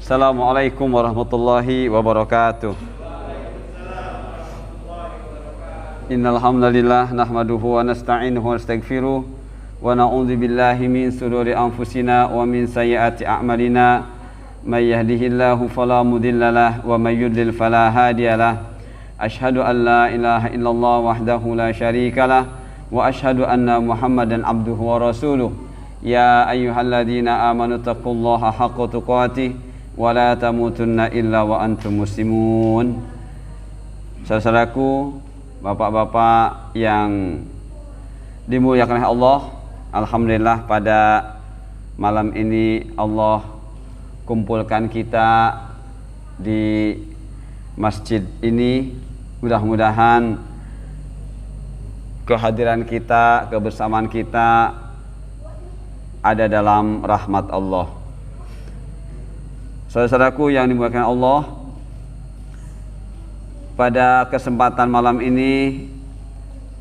Assalamualaikum warahmatullahi wabarakatuh. Innal hamdalillah nahmaduhu wa nasta'inuhu wa nastaghfiruh wa na'udzu billahi min shururi anfusina wa min sayyiati a'malina. May yahdihillahu fala mudhillalah wa may yudlil fala hadiyalah. Asyhadu an la ilaha illallah wahdahu la syarikalah wa asyhadu anna Muhammadan abduhu wa rasuluh. Ya ayyuhalladzina amanu taqullaha haqqa tuqatih wa la tamutunna illa wa antum muslimun. Saudaraku, bapak-bapak yang dimuliakan oleh Allah, alhamdulillah pada malam ini Allah kumpulkan kita di masjid ini. Mudah-mudahan kehadiran kita, kebersamaan kita ada dalam rahmat Allah. Saudaraku yang dimuliakan Allah, pada kesempatan malam ini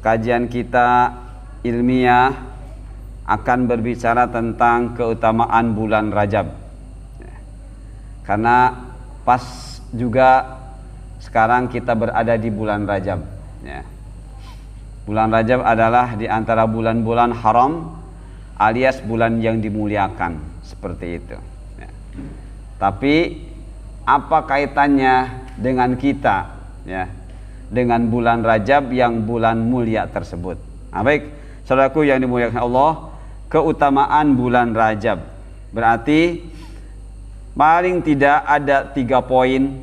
kajian kita ilmiah akan berbicara tentang keutamaan bulan Rajab. Karena pas juga sekarang kita berada di bulan Rajab. Bulan Rajab adalah di antara bulan-bulan haram alias bulan yang dimuliakan, seperti itu. Tapi apa kaitannya dengan kita, dengan bulan Rajab yang bulan mulia tersebut? Baik, saudaraku yang dimuliakan Allah, keutamaan bulan Rajab berarti paling tidak ada 3 poin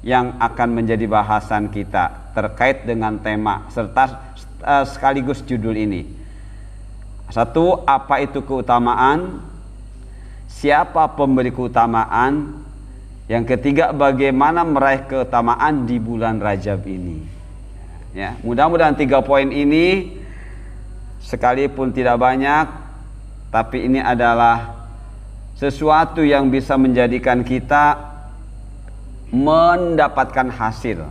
yang akan menjadi bahasan kita terkait dengan tema serta sekaligus judul ini. 1, apa itu keutamaan? Siapa pemberi keutamaan? Yang ketiga, bagaimana meraih keutamaan di bulan Rajab ini? Mudah-mudahan 3 poin ini sekalipun tidak banyak, tapi ini adalah sesuatu yang bisa menjadikan kita mendapatkan hasil.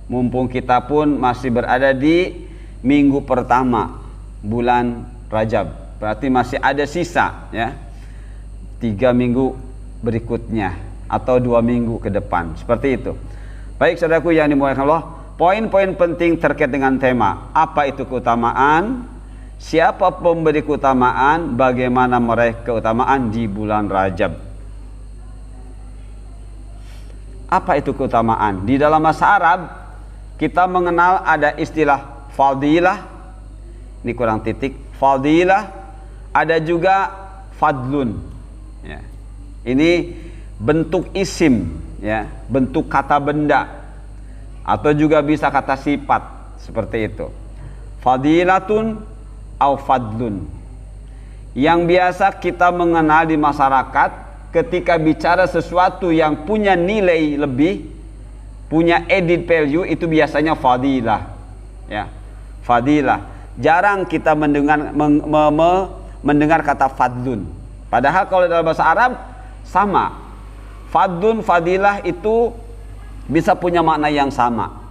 Mumpung kita pun masih berada di minggu pertama bulan Rajab, berarti masih ada sisa 3 minggu berikutnya atau 2 minggu ke depan, seperti itu. Baik, saudaraku yang dimuliakan Allah, poin-poin penting terkait dengan tema apa itu keutamaan, siapa pemberi keutamaan, bagaimana meraih keutamaan di bulan Rajab. Apa itu keutamaan? Di dalam bahasa Arab kita mengenal ada istilah fadilah, ini kurang titik, fadilah, ada juga fadlun. Ini bentuk isim, bentuk kata benda, atau juga bisa kata sifat, seperti itu. Fadilatun au fadlun. Yang biasa kita mengenal di masyarakat ketika bicara sesuatu yang punya nilai lebih, punya added value, itu biasanya fadilah. Fadilah. Jarang kita mendengar kata fadlun. Padahal kalau dalam bahasa Arab sama. Fadlun, fadilah itu bisa punya makna yang sama.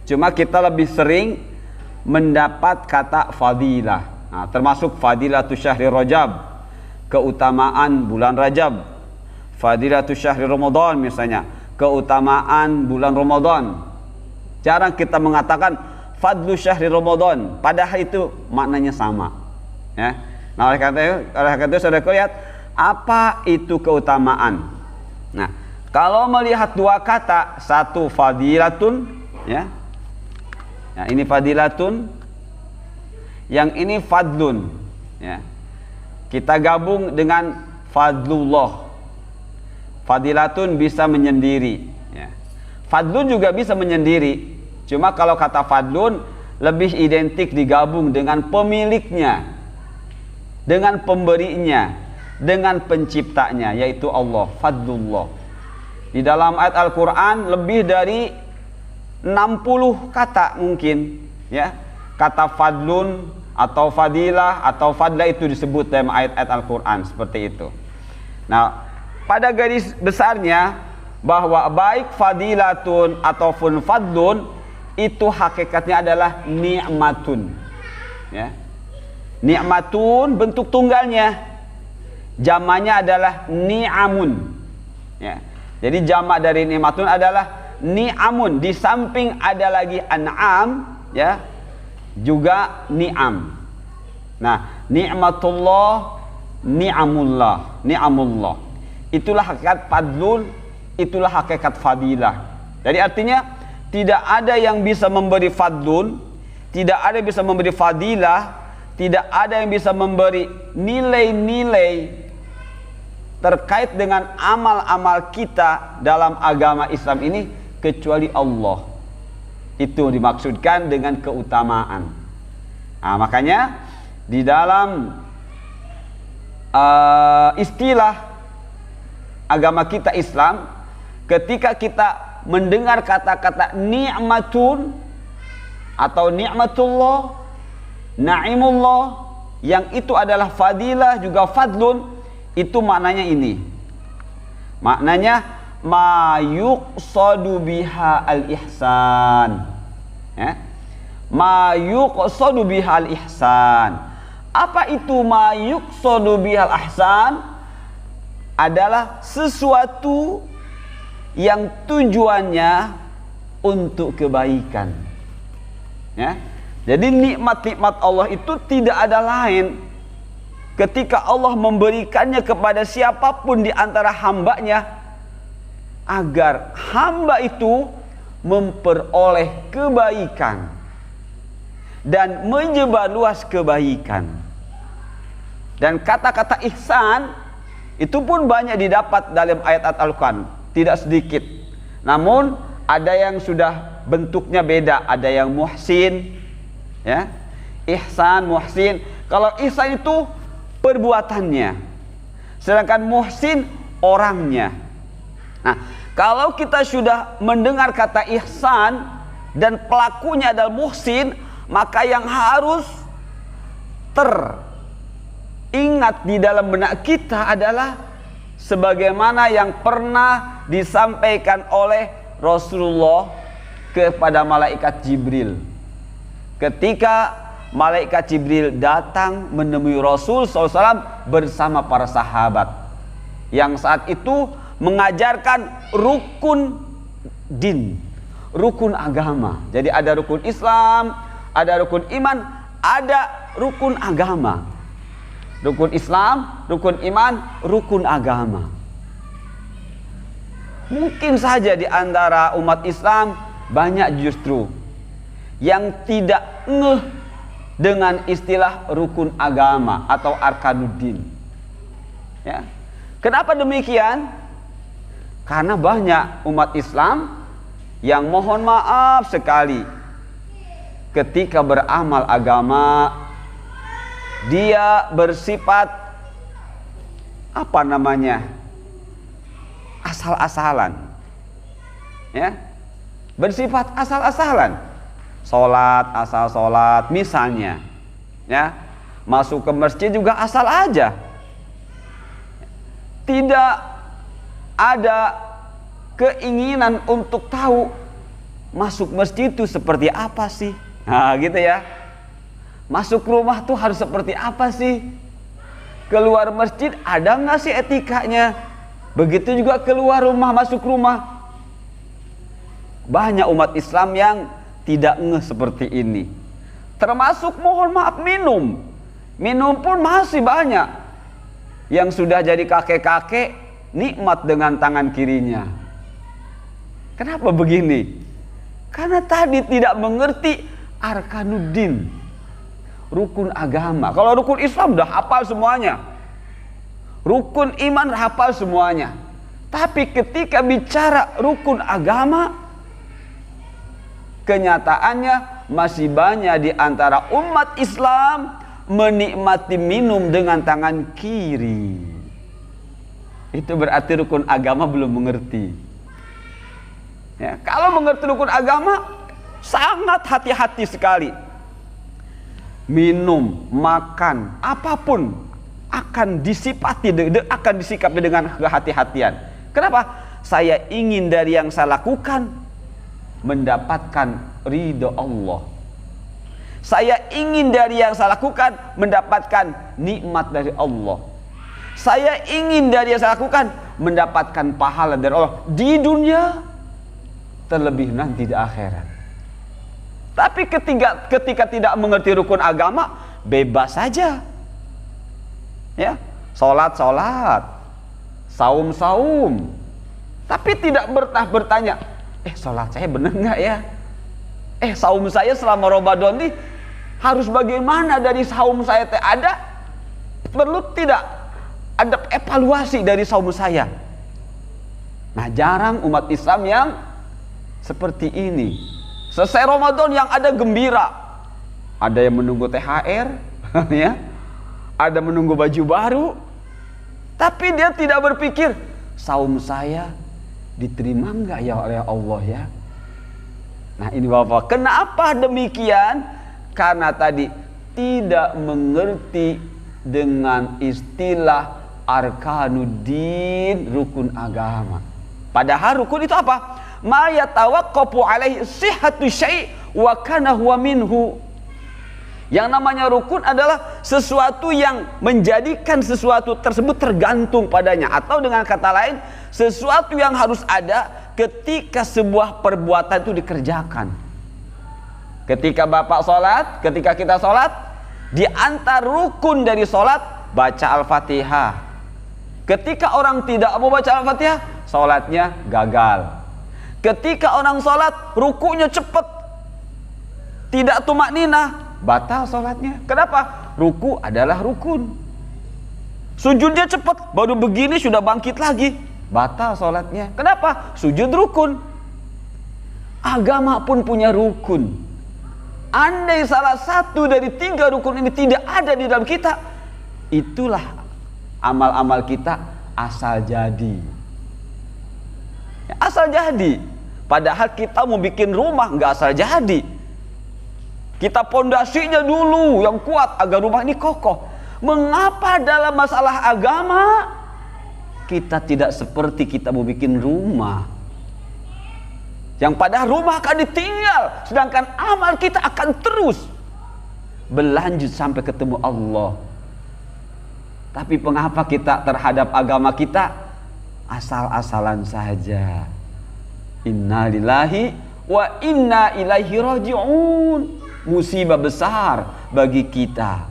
Cuma kita lebih sering mendapat kata fadilah. Termasuk fadilatu syahri Rajab, keutamaan bulan Rajab. Fadilatu syahri Ramadan misalnya, keutamaan bulan Ramadan. Jarang kita mengatakan fadlu syahri Ramadan, padahal itu maknanya sama. Nah, oleh karena itu saudara lihat apa itu keutamaan. Nah, kalau melihat 2 kata, satu fadilatun, ini fadilatun, yang ini fadlun, kita gabung dengan fadlullah. Fadilatun bisa menyendiri, fadlun juga bisa menyendiri. Cuma kalau kata fadlun lebih identik digabung dengan pemiliknya, dengan pemberinya, dengan penciptanya, yaitu Allah, fadlullah. Di dalam ayat Al-Quran lebih dari 60 kata mungkin, kata fadlun atau fadilah atau fadlah itu disebut dalam ayat-ayat Al-Quran, seperti itu. Nah, pada garis besarnya bahwa baik fadilatun ataupun fadlun itu hakikatnya adalah ni'matun. Ni'matun bentuk tunggalnya, jamannya adalah ni'amun. Ya. Jadi jamak dari nikmatun adalah ni'amun. Di samping ada lagi an'am, ya, juga ni'am. Nah, ni'matullah, ni'amullah. Itulah hakikat fadlun, itulah hakikat fadilah. Jadi artinya tidak ada yang bisa memberi fadlun, tidak ada yang bisa memberi fadilah, tidak ada yang bisa memberi nilai-nilai terkait dengan amal-amal kita dalam agama Islam ini kecuali Allah. Itu dimaksudkan dengan keutamaan. Nah, makanya di dalam istilah agama kita Islam, ketika kita mendengar kata-kata ni'matun atau ni'matullah, na'imullah, yang itu adalah fadilah juga fadlun, itu maknanya ini. Maknanya ma yuqsadu biha al-ihsan. Ya. Ma yuqsadu biha al-ihsan. Apa itu ma yuqsadu biha al-ihsan? Adalah sesuatu yang tujuannya untuk kebaikan. Ya. Jadi nikmat-nikmat Allah itu tidak ada lain. Ketika Allah memberikannya kepada siapapun di antara hambanya, agar hamba itu memperoleh kebaikan dan menyebarluas kebaikan. Dan kata-kata ihsan itu pun banyak didapat dalam ayat-ayat Al-Quran, tidak sedikit. Namun ada yang sudah bentuknya beda, ada yang muhsin, ya, ihsan, muhsin. Kalau ihsan itu perbuatannya, sedangkan muhsin orangnya. Nah, kalau kita sudah mendengar kata ihsan dan pelakunya adalah muhsin, maka yang harus teringat di dalam benak kita adalah sebagaimana yang pernah disampaikan oleh Rasulullah kepada malaikat Jibril. Ketika malaikat Jibril datang menemui Rasul SAW bersama para sahabat, yang saat itu mengajarkan rukun din, rukun agama. Jadi ada rukun Islam, ada rukun iman, ada rukun agama. Rukun Islam, rukun iman, rukun agama. Mungkin saja di antara umat Islam banyak justru yang tidak ngeh dengan istilah rukun agama atau arkanuddin. Ya. Kenapa demikian? Karena banyak umat Islam yang mohon maaf sekali ketika beramal agama dia bersifat asal-asalan. Ya. Bersifat asal-asalan. Sholat, asal sholat misalnya, ya, masuk ke masjid juga asal aja, tidak ada keinginan untuk tahu masuk masjid itu seperti apa sih. Nah gitu ya, masuk rumah tuh harus seperti apa sih, keluar masjid ada nggak sih etikanya, begitu juga keluar rumah masuk rumah. Banyak umat Islam yang tidak ngeh seperti ini. Termasuk mohon maaf minum pun masih banyak yang sudah jadi kakek-kakek nikmat dengan tangan kirinya. Kenapa begini? Karena tadi tidak mengerti arkanuddin, rukun agama. Kalau rukun Islam udah hafal semuanya, rukun iman hafal semuanya. Tapi ketika bicara rukun agama, kenyataannya masih banyak di antara umat Islam menikmati minum dengan tangan kiri. Itu berarti rukun agama belum mengerti. Ya, kalau mengerti rukun agama sangat hati-hati sekali. Minum, makan, apapun akan disikapi dengan kehati-hatian. Kenapa? Saya ingin dari yang saya lakukan mendapatkan ridho Allah. Saya ingin dari yang saya lakukan mendapatkan nikmat dari Allah. Saya ingin dari yang saya lakukan mendapatkan pahala dari Allah di dunia, terlebih nanti di akhirat. Tapi ketika tidak mengerti rukun agama, bebas saja. Ya, salat, saum, tapi tidak bertanya, salat saya benar nggak ya? Saum saya selama Ramadan ini harus bagaimana dari saum saya perlu tidak ada evaluasi dari saum saya. Nah, jarang umat Islam yang seperti ini. Selesai Ramadan yang ada gembira, ada yang menunggu THR, ya, ada menunggu baju baru, tapi dia tidak berpikir saum saya diterima enggak ya oleh Allah ya. Nah ini Bapak, kenapa demikian? Karena tadi tidak mengerti dengan istilah arkanuddin, rukun agama. Padahal rukun itu apa? Ma yatawaqqafu alaihi sihhatu syai' wa kana huwa minhu. Yang namanya rukun adalah sesuatu yang menjadikan sesuatu tersebut tergantung padanya, atau dengan kata lain, sesuatu yang harus ada ketika sebuah perbuatan itu dikerjakan. Ketika Bapak sholat, ketika kita sholat, di antara rukun dari sholat baca Al-Fatihah. Ketika orang tidak mau baca Al-Fatihah, sholatnya gagal. Ketika orang sholat rukunya cepat, tidak tumakninah, batal sholatnya. Kenapa? Ruku adalah rukun. Sujudnya cepat, baru begini sudah bangkit lagi, batal sholatnya. Kenapa? Sujud rukun. Agama pun punya rukun. Andai salah satu dari 3 rukun ini tidak ada di dalam kita, itulah amal-amal kita asal jadi. Asal jadi. Padahal kita mau bikin rumah nggak asal jadi. Kita pondasinya dulu yang kuat agar rumah ini kokoh. Mengapa dalam masalah agama kita tidak seperti kita mau bikin rumah? Yang pada rumah akan ditinggal, sedangkan amal kita akan terus berlanjut sampai ketemu Allah. Tapi mengapa kita terhadap agama kita asal-asalan saja? Inna lillahi wa inna ilaihi raji'un. Musibah besar bagi kita.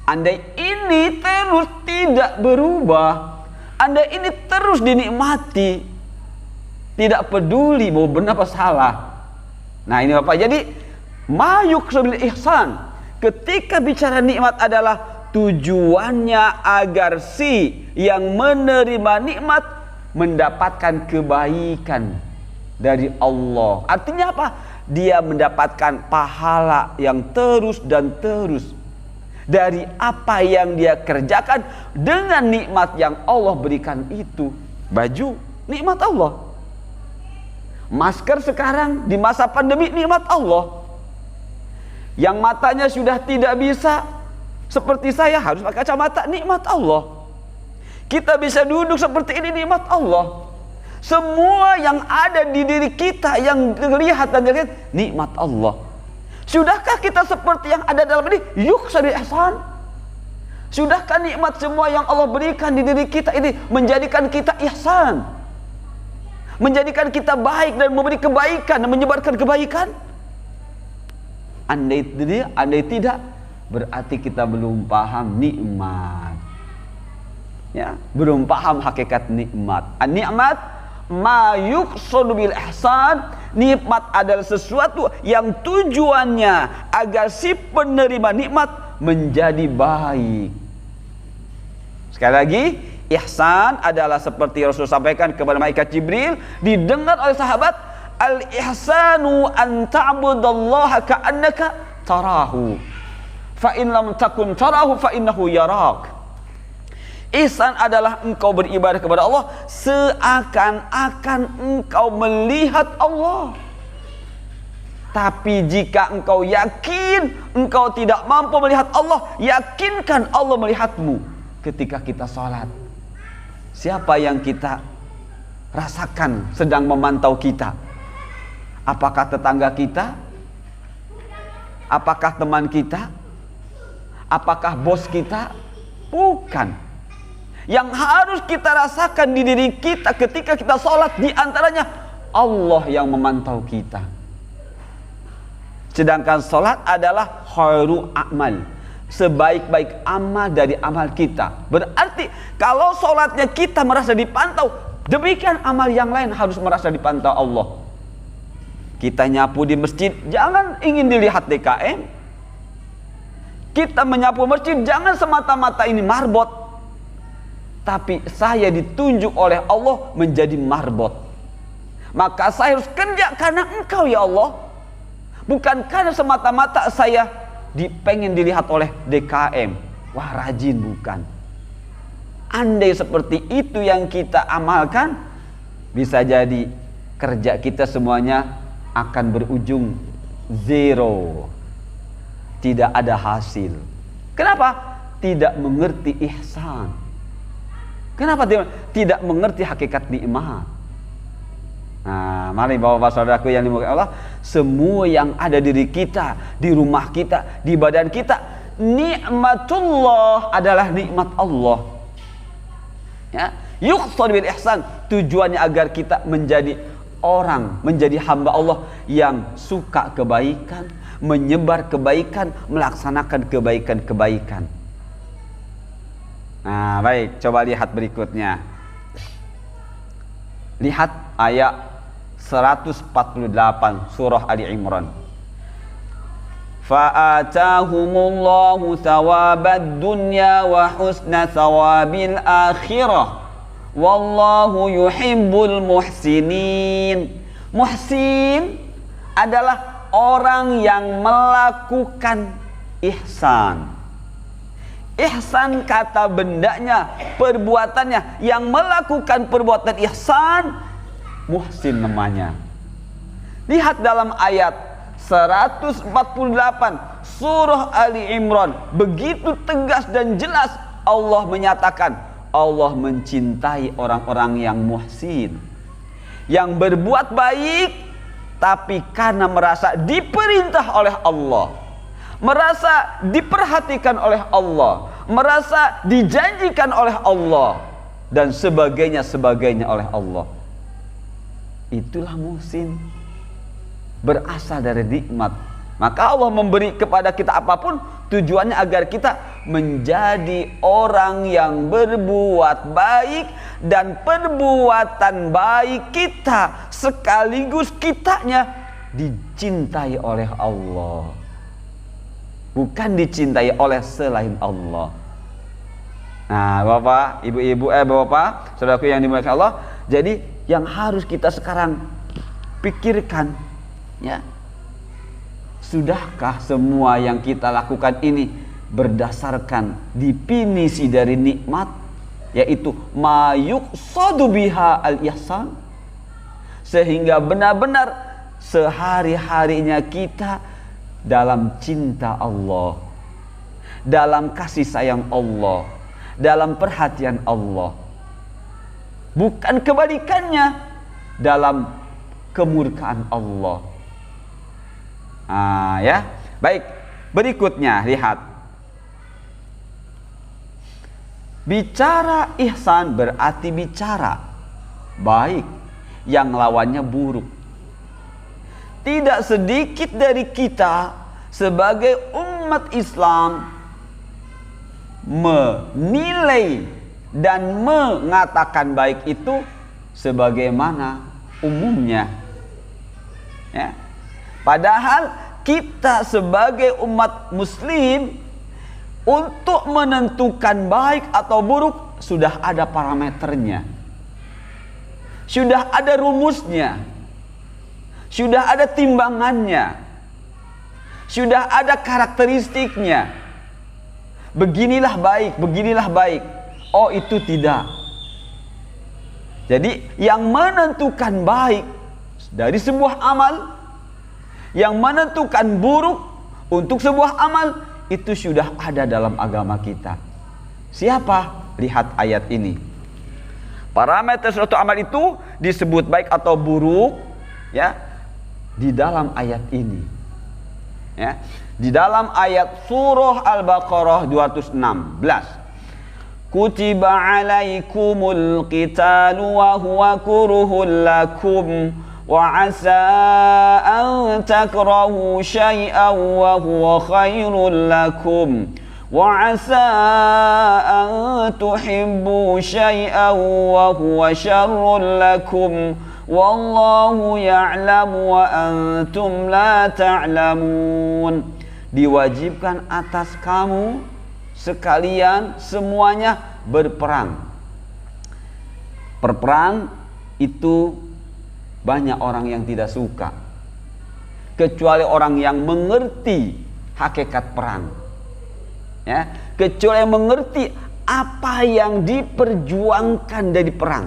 Andai ini terus tidak berubah, andai ini terus dinikmati, tidak peduli mau benar apa salah. Nah ini Bapak, jadi mayuk sebil ihsan, ketika bicara nikmat adalah tujuannya agar si yang menerima nikmat mendapatkan kebaikan dari Allah. Artinya apa? Dia mendapatkan pahala yang terus dan terus dari apa yang dia kerjakan dengan nikmat yang Allah berikan itu. Baju, nikmat Allah. Masker sekarang di masa pandemi, nikmat Allah. Yang matanya sudah tidak bisa, seperti saya harus pakai kacamata, nikmat Allah. Kita bisa duduk seperti ini, nikmat Allah. Semua yang ada di diri kita yang terlihat dan terlihat, nikmat Allah. Sudahkah kita seperti yang ada dalam ini? Yuk sabi ihsan. Sudahkah nikmat semua yang Allah berikan di diri kita ini menjadikan kita ihsan, menjadikan kita baik dan memberi kebaikan dan menyebarkan kebaikan? Andai tidak, berarti kita belum paham nikmat. Ya, belum paham hakikat nikmat. Nikmat ma yuqsadu bil ihsan. Nikmat adalah sesuatu yang tujuannya agar si penerima nikmat menjadi baik. Sekali lagi, ihsan adalah seperti Rasul sampaikan kepada malaikat Jibril, didengar oleh sahabat, al ihsanu an ta'budallaha ka'annaka tarahu fa in lam takun tarahu fa innahu yarak. Ihsan adalah engkau beribadah kepada Allah seakan-akan engkau melihat Allah. Tapi jika engkau yakin engkau tidak mampu melihat Allah, yakinkan Allah melihatmu ketika kita sholat. Siapa yang kita rasakan sedang memantau kita? Apakah tetangga kita? Apakah teman kita? Apakah bos kita? Bukan. Yang harus kita rasakan di diri kita ketika kita sholat, di antaranya Allah yang memantau kita. Sedangkan sholat adalah khairu amal, sebaik-baik amal dari amal kita. Berarti kalau sholatnya kita merasa dipantau, demikian amal yang lain harus merasa dipantau Allah. Kita nyapu di masjid, jangan ingin dilihat DKM. Kita menyapu masjid, jangan semata-mata ini marbot, tapi saya ditunjuk oleh Allah menjadi marbot. Maka saya harus kerja karena Engkau ya Allah, bukan karena semata-mata saya pengen dilihat oleh DKM. Wah, rajin, bukan. Andai seperti itu yang kita amalkan, bisa jadi kerja kita semuanya akan berujung zero, tidak ada hasil. Kenapa? Tidak mengerti ihsan. Kenapa tidak mengerti hakikat nikmat? Nah, mari bapak-bapak saudaraku yang dimuliakan Allah, semua yang ada di diri kita, di rumah kita, di badan kita, nikmatullah adalah nikmat Allah. Ya, yuqsad bil ihsan, tujuannya agar kita menjadi orang, menjadi hamba Allah yang suka kebaikan, menyebar kebaikan, melaksanakan kebaikan-kebaikan. Nah, baik, coba lihat berikutnya. Lihat ayat 148 surah Ali Imran. Fa'atahumullahu thawabad dunya wa husna thawabil akhirah. Wallahu yuhibbul muhsinin. Muhsin adalah orang yang melakukan ihsan. Ihsan kata bendanya, perbuatannya. Yang melakukan perbuatan ihsan, muhsin namanya. Lihat dalam ayat 148 surah Ali Imran, begitu tegas dan jelas Allah menyatakan Allah mencintai orang-orang yang muhsin, yang berbuat baik tapi karena merasa diperintah oleh Allah, merasa diperhatikan oleh Allah, merasa dijanjikan oleh Allah, dan sebagainya oleh Allah. Itulah muhsin, berasal dari nikmat. Maka Allah memberi kepada kita apapun tujuannya agar kita menjadi orang yang berbuat baik, dan perbuatan baik kita sekaligus kitanya dicintai oleh Allah, bukan dicintai oleh selain Allah. Nah, Bapak, Ibu-ibu, Bapak, saudaraku yang dimuliakan Allah, jadi yang harus kita sekarang pikirkan, ya, sudahkah semua yang kita lakukan ini berdasarkan definisi dari nikmat, yaitu ma yuqsadu biha al-ihsan, sehingga benar-benar sehari-harinya kita dalam cinta Allah, dalam kasih sayang Allah, dalam perhatian Allah, bukan kebalikannya, dalam kemurkaan Allah. Ya, baik. Berikutnya lihat, bicara ihsan berarti bicara baik yang lawannya buruk. Tidak sedikit dari kita sebagai umat Islam menilai dan mengatakan baik itu sebagaimana umumnya, ya. Padahal kita sebagai umat muslim untuk menentukan baik atau buruk sudah ada parameternya, sudah ada rumusnya, sudah ada timbangannya, sudah ada karakteristiknya. Beginilah baik, beginilah baik. Oh, itu tidak. Jadi yang menentukan baik dari sebuah amal, yang menentukan buruk untuk sebuah amal, itu sudah ada dalam agama kita. Siapa? Lihat ayat ini. Parameter suatu amal itu disebut baik atau buruk, ya, di dalam ayat ini, ya, di dalam ayat surah Al-Baqarah 216. kutiba alaikumul qitalu wa huwa kuruhul lakum wa asa an takrahu syai'an wa huwa khairul lakum wa asa an tuhibbu syai'an wa huwa syarrul lakum wallahu ya'lamu wa antum la ta'lamun. Diwajibkan atas kamu sekalian semuanya berperang. Berperang itu banyak orang yang tidak suka, kecuali orang yang mengerti hakikat perang, ya, kecuali yang mengerti apa yang diperjuangkan dari perang,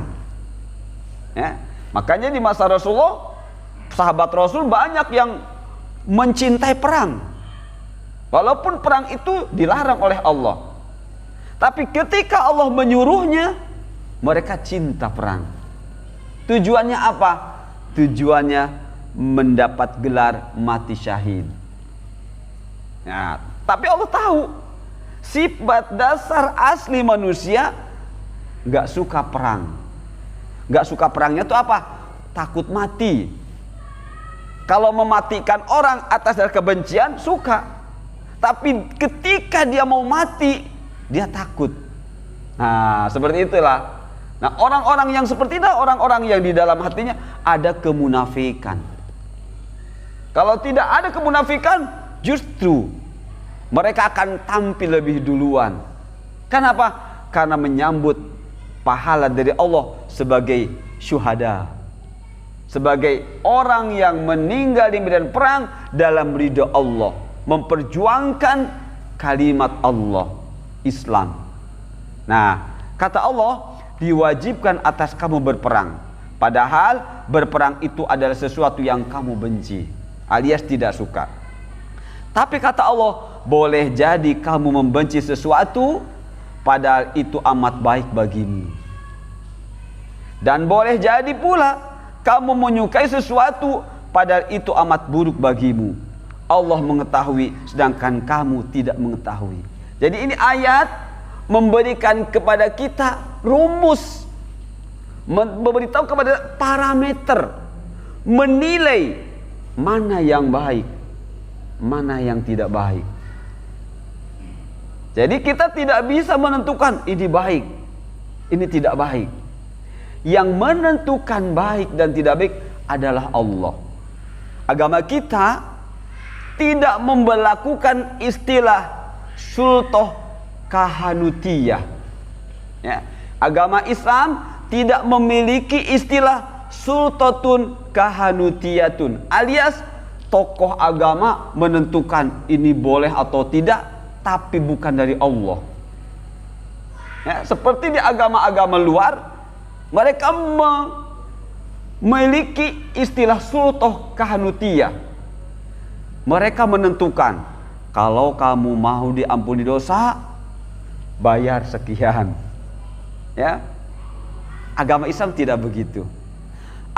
ya. Makanya di masa Rasulullah, sahabat Rasul banyak yang mencintai perang, walaupun perang itu dilarang oleh Allah. Tapi ketika Allah menyuruhnya, mereka cinta perang. Tujuannya apa? Tujuannya mendapat gelar mati syahid. Nah, tapi Allah tahu sifat dasar asli manusia gak suka perang. Gak suka perangnya itu apa? Takut mati. Kalau mematikan orang atas dasar kebencian suka, tapi ketika dia mau mati dia takut. Nah, seperti itulah. Nah, orang-orang yang seperti itu, orang-orang yang di dalam hatinya ada kemunafikan. Kalau tidak ada kemunafikan, justru mereka akan tampil lebih duluan. Kenapa? Karena menyambut pahala dari Allah sebagai syuhada, sebagai orang yang meninggal di medan perang dalam ridha Allah, memperjuangkan kalimat Allah, Islam. Nah, kata Allah, diwajibkan atas kamu berperang, padahal berperang itu adalah sesuatu yang kamu benci alias tidak suka. Tapi kata Allah, boleh jadi kamu membenci sesuatu padahal itu amat baik bagimu, dan boleh jadi pula kamu menyukai sesuatu padahal itu amat buruk bagimu. Allah mengetahui sedangkan kamu tidak mengetahui. Jadi ini ayat memberikan kepada kita rumus, memberitahu kepada parameter menilai mana yang baik, mana yang tidak baik. Jadi kita tidak bisa menentukan ini baik, ini tidak baik. Yang menentukan baik dan tidak baik adalah Allah. Agama kita tidak memberlakukan istilah sultoh kahanutiyah, ya. Agama Islam tidak memiliki istilah sultatun kahanutiyatun, alias tokoh agama menentukan ini boleh atau tidak, tapi bukan dari Allah, ya. Seperti di agama-agama luar, mereka memiliki istilah sultoh kahanutiyah. Mereka menentukan, kalau kamu mau diampuni dosa, bayar sekian, ya. Agama Islam tidak begitu.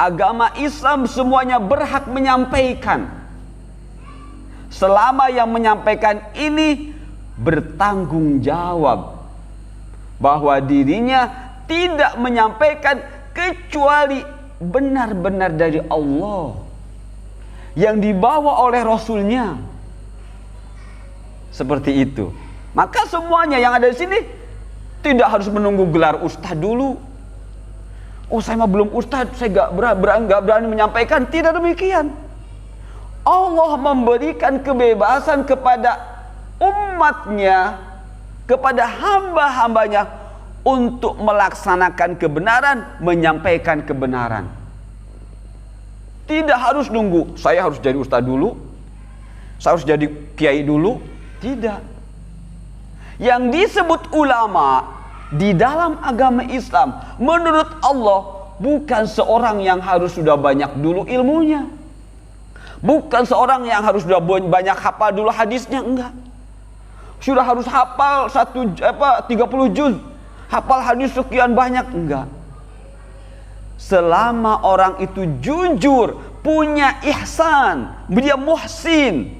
Agama Islam semuanya berhak menyampaikan, selama yang menyampaikan ini bertanggung jawab bahwa dirinya tidak menyampaikan kecuali benar-benar dari Allah yang dibawa oleh Rasulnya. Seperti itu. Maka semuanya yang ada di sini tidak harus menunggu gelar ustadz dulu. Oh, saya mah belum ustadz, saya gak berani menyampaikan. Tidak demikian. Allah memberikan kebebasan kepada umatnya, kepada hamba-hambanya untuk melaksanakan kebenaran, menyampaikan kebenaran. Tidak harus nunggu, saya harus jadi ustadz dulu, saya harus jadi kiai dulu. Tidak. Yang disebut ulama di dalam agama Islam menurut Allah bukan seorang yang harus sudah banyak dulu ilmunya, bukan seorang yang harus sudah banyak hafal dulu hadisnya, enggak. Sudah harus hafal 30 juz, hafal hadis sekian banyak, enggak. Selama orang itu jujur, punya ihsan, dia muhsin,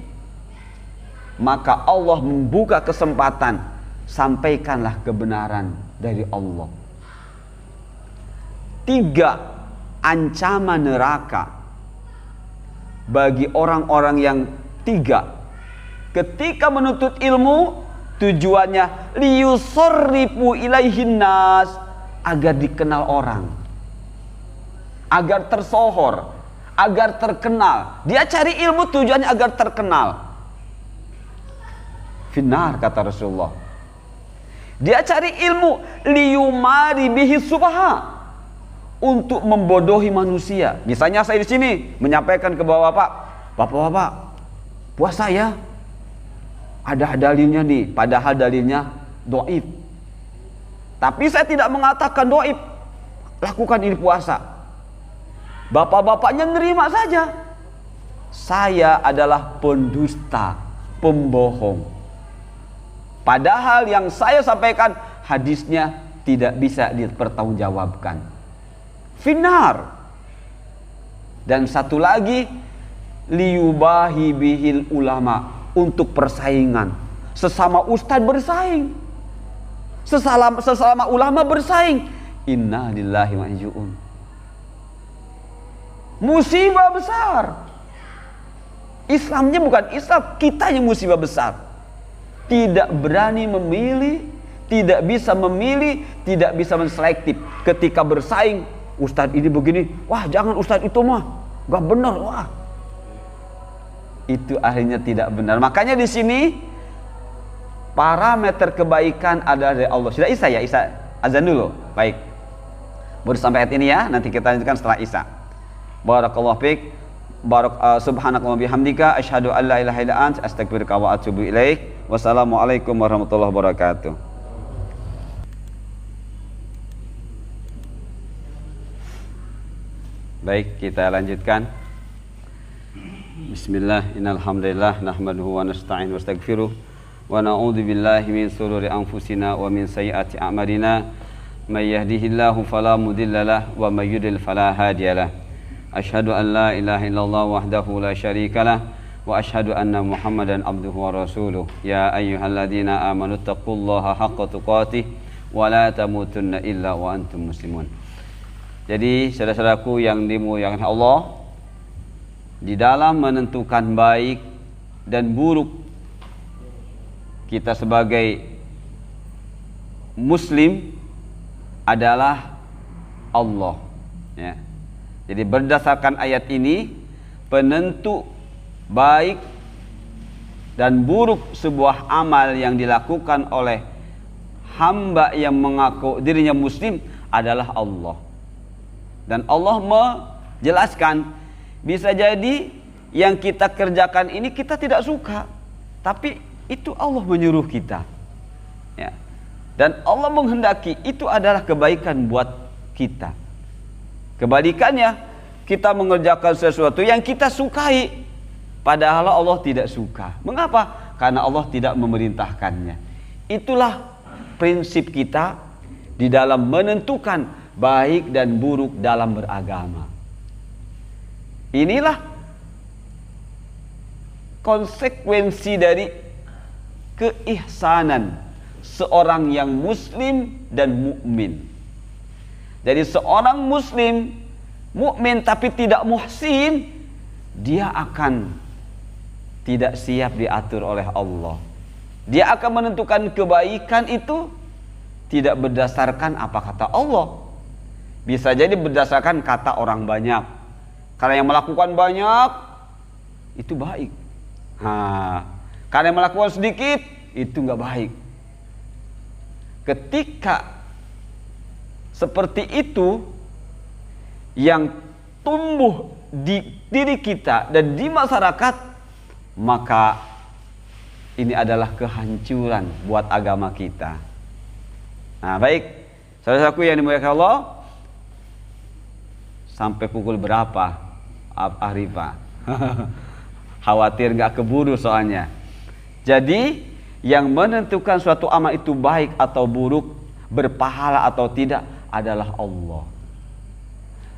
maka Allah membuka kesempatan, sampaikanlah kebenaran. dari Allah. 3 ancaman neraka bagi orang-orang yang 3 ketika menuntut ilmu, tujuannya liyusarrifu ilaihin nas, agar dikenal orang, agar tersohor, agar terkenal. Dia cari ilmu tujuannya agar terkenal. Finnar, kata Rasulullah. Dia cari ilmu liyumari bihi subaha, untuk membodohi manusia. Misalnya saya di sini menyampaikan ke bapak-bapak, puasa ya, ada dalilnya nih, padahal dalilnya doib. Tapi saya tidak mengatakan doib, lakukan ini puasa. Bapak-bapaknya nerima saja. Saya adalah pendusta, pembohong. Padahal yang saya sampaikan hadisnya tidak bisa dipertanggungjawabkan. Finnar. Dan satu lagi, liyubahi bihil ulama, untuk persaingan. Sesama ustadz bersaing, sesama ulama bersaing. Inna lillahi wa inna ilaihi raji'un. Musibah besar. Islamnya bukan Islam, kita yang musibah besar. Tidak berani memilih, tidak bisa memilih, tidak bisa menselektif. Ketika bersaing, ustadz ini begini, wah jangan ustadz itu mah gak benar, wah itu akhirnya tidak benar. Makanya di sini parameter kebaikan adalah dari Allah. Sudah Isa ya, Isa azan dulu. Baik, baru sampai ayat ini ya, nanti kita lanjutkan setelah Isa. Barakallahu fiik. Subhanakallahumma bihamdika asyhadu an la ilaha illa anta astaghfiruka wa atubu ilaik. Wassalamualaikum warahmatullahi wabarakatuh. Baik, kita lanjutkan. Bismillah, innal hamdalillah nahmaduhu wa nasta'in wa nastaghfiruh wa na'udzu billahi min shururi anfusina wa min sayyiati a'malina. May yahdihillahu fala mudhillalah wa may yudlil fala hadiyalah. Asyhadu an la ilaha illallah wahdahu la syarikalah wa asyhadu anna Muhammadan abduhu wa rasuluh. Ya ayyuhalladzina amanu taqullaha haqqa tuqatih wa la tamutunna illa wa antum muslimun. Jadi saudara-saudaraku yang dimuliakan Allah, di dalam menentukan baik dan buruk kita sebagai muslim adalah Allah, ya. Jadi berdasarkan ayat ini, penentu baik dan buruk sebuah amal yang dilakukan oleh hamba yang mengaku dirinya muslim adalah Allah. Dan Allah menjelaskan, bisa jadi yang kita kerjakan ini kita tidak suka, tapi itu Allah menyuruh kita, ya. Dan Allah menghendaki itu adalah kebaikan buat kita. Kebalikannya, kita mengerjakan sesuatu yang kita sukai, padahal Allah tidak suka. Mengapa? Karena Allah tidak memerintahkannya. Itulah prinsip kita di dalam menentukan baik dan buruk dalam beragama. Inilah konsekuensi dari keihsanan seorang yang muslim dan mukmin. Jadi seorang muslim mukmin tapi tidak muhsin, dia akan tidak siap diatur oleh Allah. Dia akan menentukan kebaikan itu tidak berdasarkan apa kata Allah. Bisa jadi berdasarkan kata orang banyak. Karena yang melakukan banyak itu baik. Karena yang melakukan sedikit itu nggak baik. Ketika seperti itu yang tumbuh di diri kita dan di masyarakat, maka ini adalah kehancuran buat agama kita. Nah, baik, saudaraku yang dimuliakan Allah, sampai pukul berapa Arifah? Khawatir nggak keburu soalnya. Jadi yang menentukan suatu amal itu baik atau buruk, berpahala atau tidak adalah Allah.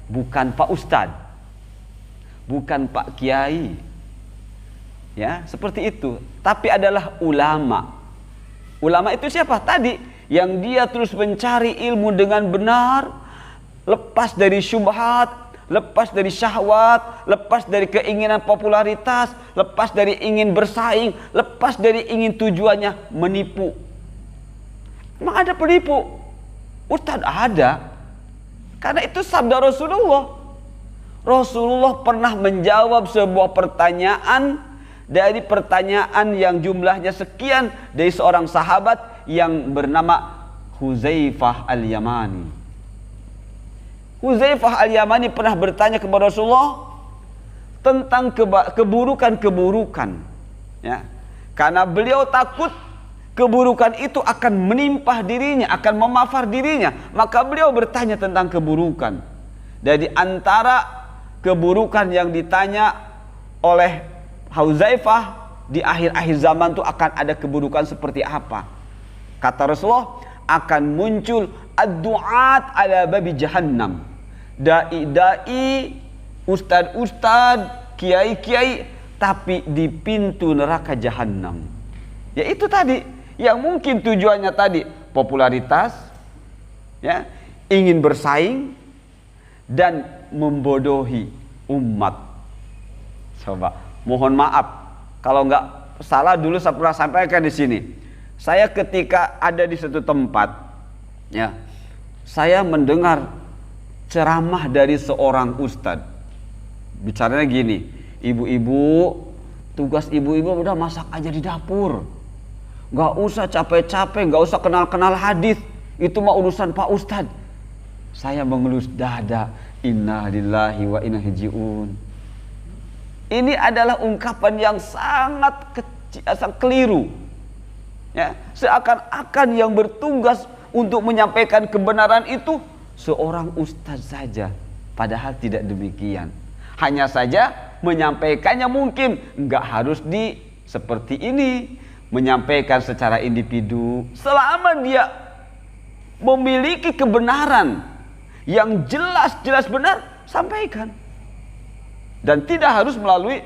Bukan Pak Ustadz, bukan Pak Kiai, ya seperti itu. Tapi adalah ulama. Ulama itu siapa? Tadi yang dia terus mencari ilmu dengan benar, lepas dari syubhat, lepas dari syahwat, lepas dari keinginan popularitas, lepas dari ingin bersaing, lepas dari ingin tujuannya menipu. Emang ada penipu? Ustadz ada. Karena itu sabda Rasulullah. Rasulullah pernah menjawab sebuah pertanyaan dari pertanyaan yang jumlahnya sekian dari seorang sahabat yang bernama Huzaifah al-Yamani. Huzaifah al-Yamani pernah bertanya kepada Rasulullah tentang keburukan-keburukan, ya. Karena beliau takut keburukan itu akan menimpa dirinya, akan memafar dirinya, maka beliau bertanya tentang keburukan. Dari antara keburukan yang ditanya oleh Huzaifah, di akhir-akhir zaman itu akan ada keburukan seperti apa? Kata Rasulullah, akan muncul ad-du'at ala babi jahannam. Dai-dai, ustad-ustad, kiai-kiai, tapi di pintu neraka jahannam. Ya itu tadi, yang mungkin tujuannya tadi popularitas, ya, ingin bersaing dan membodohi umat. Coba, mohon maaf kalau nggak salah, dulu saya pernah sampaikan di sini. Saya ketika ada di satu tempat, ya, saya mendengar ceramah dari seorang ustadz. Bicaranya gini, ibu-ibu, tugas ibu-ibu udah masak aja di dapur, nggak usah capek-capek, nggak usah kenal-kenal hadis, itu mah urusan Pak Ustadz. Saya mengelus dada, inna lillahi wa inna ilaihi raji'un. Ini adalah ungkapan yang sangat keliru, ya. Seakan-akan yang bertugas untuk menyampaikan kebenaran itu seorang ustaz saja, padahal tidak demikian. Hanya saja menyampaikannya mungkin nggak harus seperti ini, menyampaikan secara individu. Selama dia memiliki kebenaran yang jelas benar, sampaikan. Dan tidak harus melalui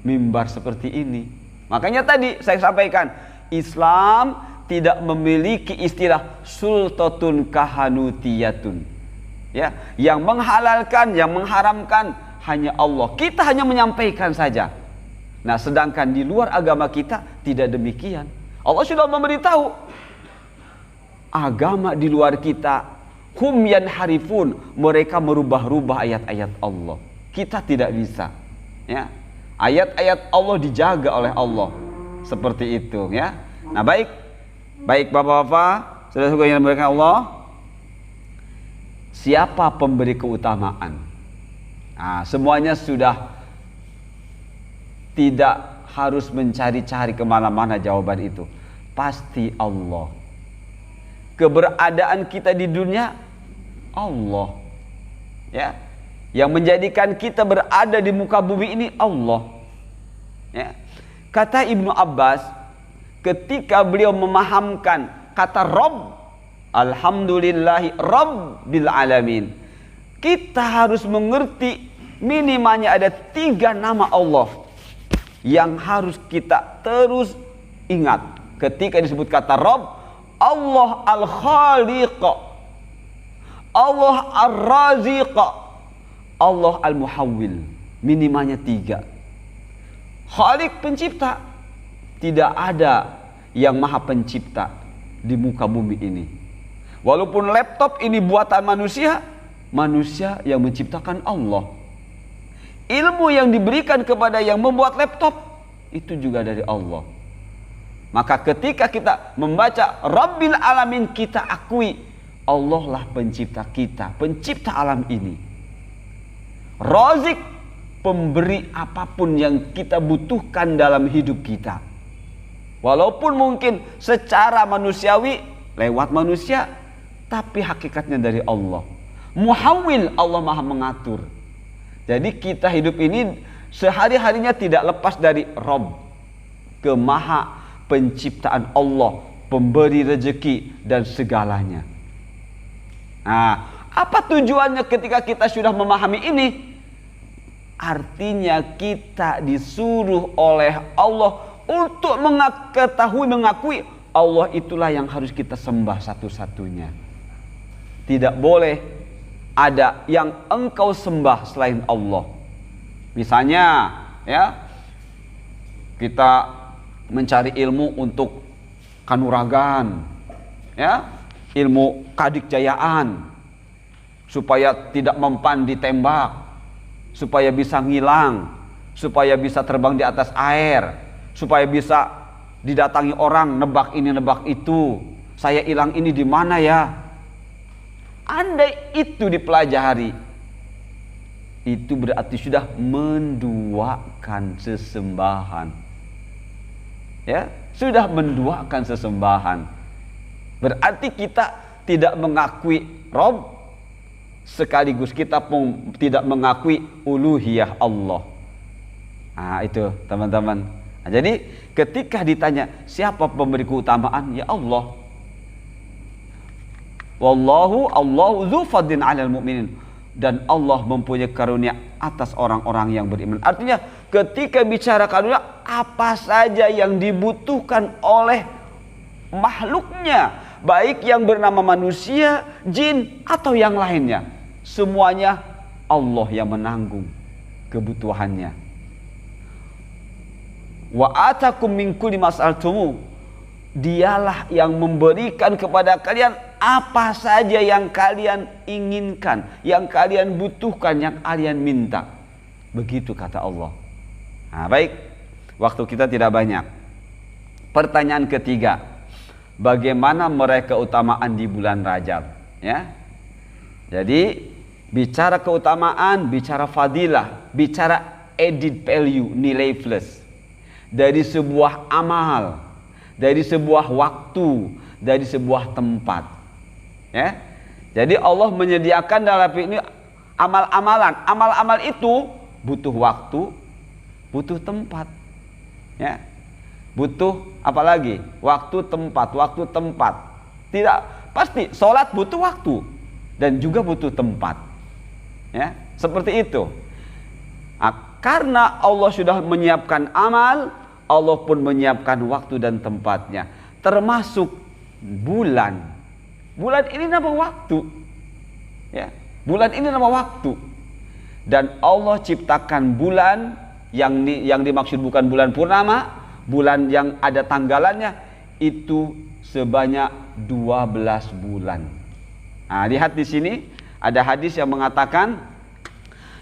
mimbar seperti ini. Makanya tadi saya sampaikan, Islam tidak memiliki istilah sultatun kahanutiyatun, ya, yang menghalalkan, yang mengharamkan hanya Allah. Kita hanya menyampaikan saja. Nah, sedangkan di luar agama kita tidak demikian. Allah sudah memberitahu, agama di luar kita hum yanharifun, mereka merubah-rubah ayat-ayat Allah. Kita tidak bisa, ya. Ayat-ayat Allah dijaga oleh Allah, seperti itu, ya. Nah, baik bapak-bapak, saudara-saudara yang dimuliakan Allah, siapa pemberi keutamaan? Nah, semuanya sudah, tidak harus mencari-cari kemana-mana jawaban itu. Pasti Allah. Keberadaan kita di dunia Allah, ya. Yang menjadikan kita berada di muka bumi ini Allah, ya. Kata Ibnu Abbas ketika beliau memahamkan kata Rabb, alhamdulillahi Rabbil alamin, kita harus mengerti minimalnya ada 3 nama Allah yang harus kita terus ingat ketika disebut kata Rabb. Allah al-Khaliq, Allah ar-Raziq, Allah al-Muhawwil. Minimalnya 3. Khaliq, pencipta. Tidak ada yang maha pencipta di muka bumi ini. Walaupun laptop ini buatan manusia, manusia yang menciptakan Allah. Ilmu yang diberikan kepada yang membuat laptop itu juga dari Allah. Maka ketika kita membaca Rabbil Alamin, kita akui Allah lah pencipta kita, pencipta alam ini. Razik, pemberi apapun yang kita butuhkan dalam hidup kita. Walaupun mungkin secara manusiawi lewat manusia, tapi hakikatnya dari Allah. Muhawwil, Allah maha mengatur. Jadi kita hidup ini sehari-harinya tidak lepas dari Rabb, ke maha penciptaan Allah, pemberi rezeki dan segalanya. Nah, apa tujuannya ketika kita sudah memahami ini? Artinya kita disuruh oleh Allah untuk mengakui Allah itulah yang harus kita sembah satu-satunya. Tidak boleh ada yang engkau sembah selain Allah. Misalnya, ya, kita mencari ilmu untuk kanuragan, ya, ilmu kadikjayaan, supaya tidak mempan ditembak, supaya bisa ngilang, supaya bisa terbang di atas air, supaya bisa didatangi orang nebak ini nebak itu, saya hilang ini di mana ya. Andai itu dipelajari, itu berarti sudah menduakan sesembahan. Ya, sudah menduakan sesembahan. Berarti kita tidak mengakui Rob, sekaligus kita pun tidak mengakui uluhiyah Allah. Nah, itu teman-teman. Nah, jadi ketika ditanya siapa pemberi keutamaan, ya Allah. Allahu dzu fadlin 'alal mu'minin, dan Allah mempunyai karunia atas orang-orang yang beriman. Artinya ketika bicara karunia, apa saja yang dibutuhkan oleh makhluknya, baik yang bernama manusia, jin atau yang lainnya, semuanya Allah yang menanggung kebutuhannya. Wa atakum min kulli mas'altumu, dialah yang memberikan kepada kalian apa saja yang kalian inginkan, yang kalian butuhkan, yang kalian minta. Begitu kata Allah. Nah, baik, waktu kita tidak banyak. Pertanyaan ketiga, bagaimana meraih keutamaan di bulan Rajab? Ya, jadi bicara keutamaan, bicara fadilah, bicara added value, nilai plus dari sebuah amal, dari sebuah waktu, dari sebuah tempat. Ya, jadi Allah menyediakan dalam ini amal-amalan. Amal-amal itu butuh waktu, butuh tempat. Ya, butuh apa lagi? Waktu, tempat, waktu, tempat. Tidak pasti sholat butuh waktu dan juga butuh tempat. Ya, seperti itu. Nah, karena Allah sudah menyiapkan amal, Allah pun menyiapkan waktu dan tempatnya, termasuk bulan. Bulan ini nama waktu, ya. Bulan ini nama waktu, dan Allah ciptakan bulan yang dimaksud bukan bulan purnama, bulan yang ada tanggalannya itu sebanyak 12 bulan. Nah, lihat di sini ada hadis yang mengatakan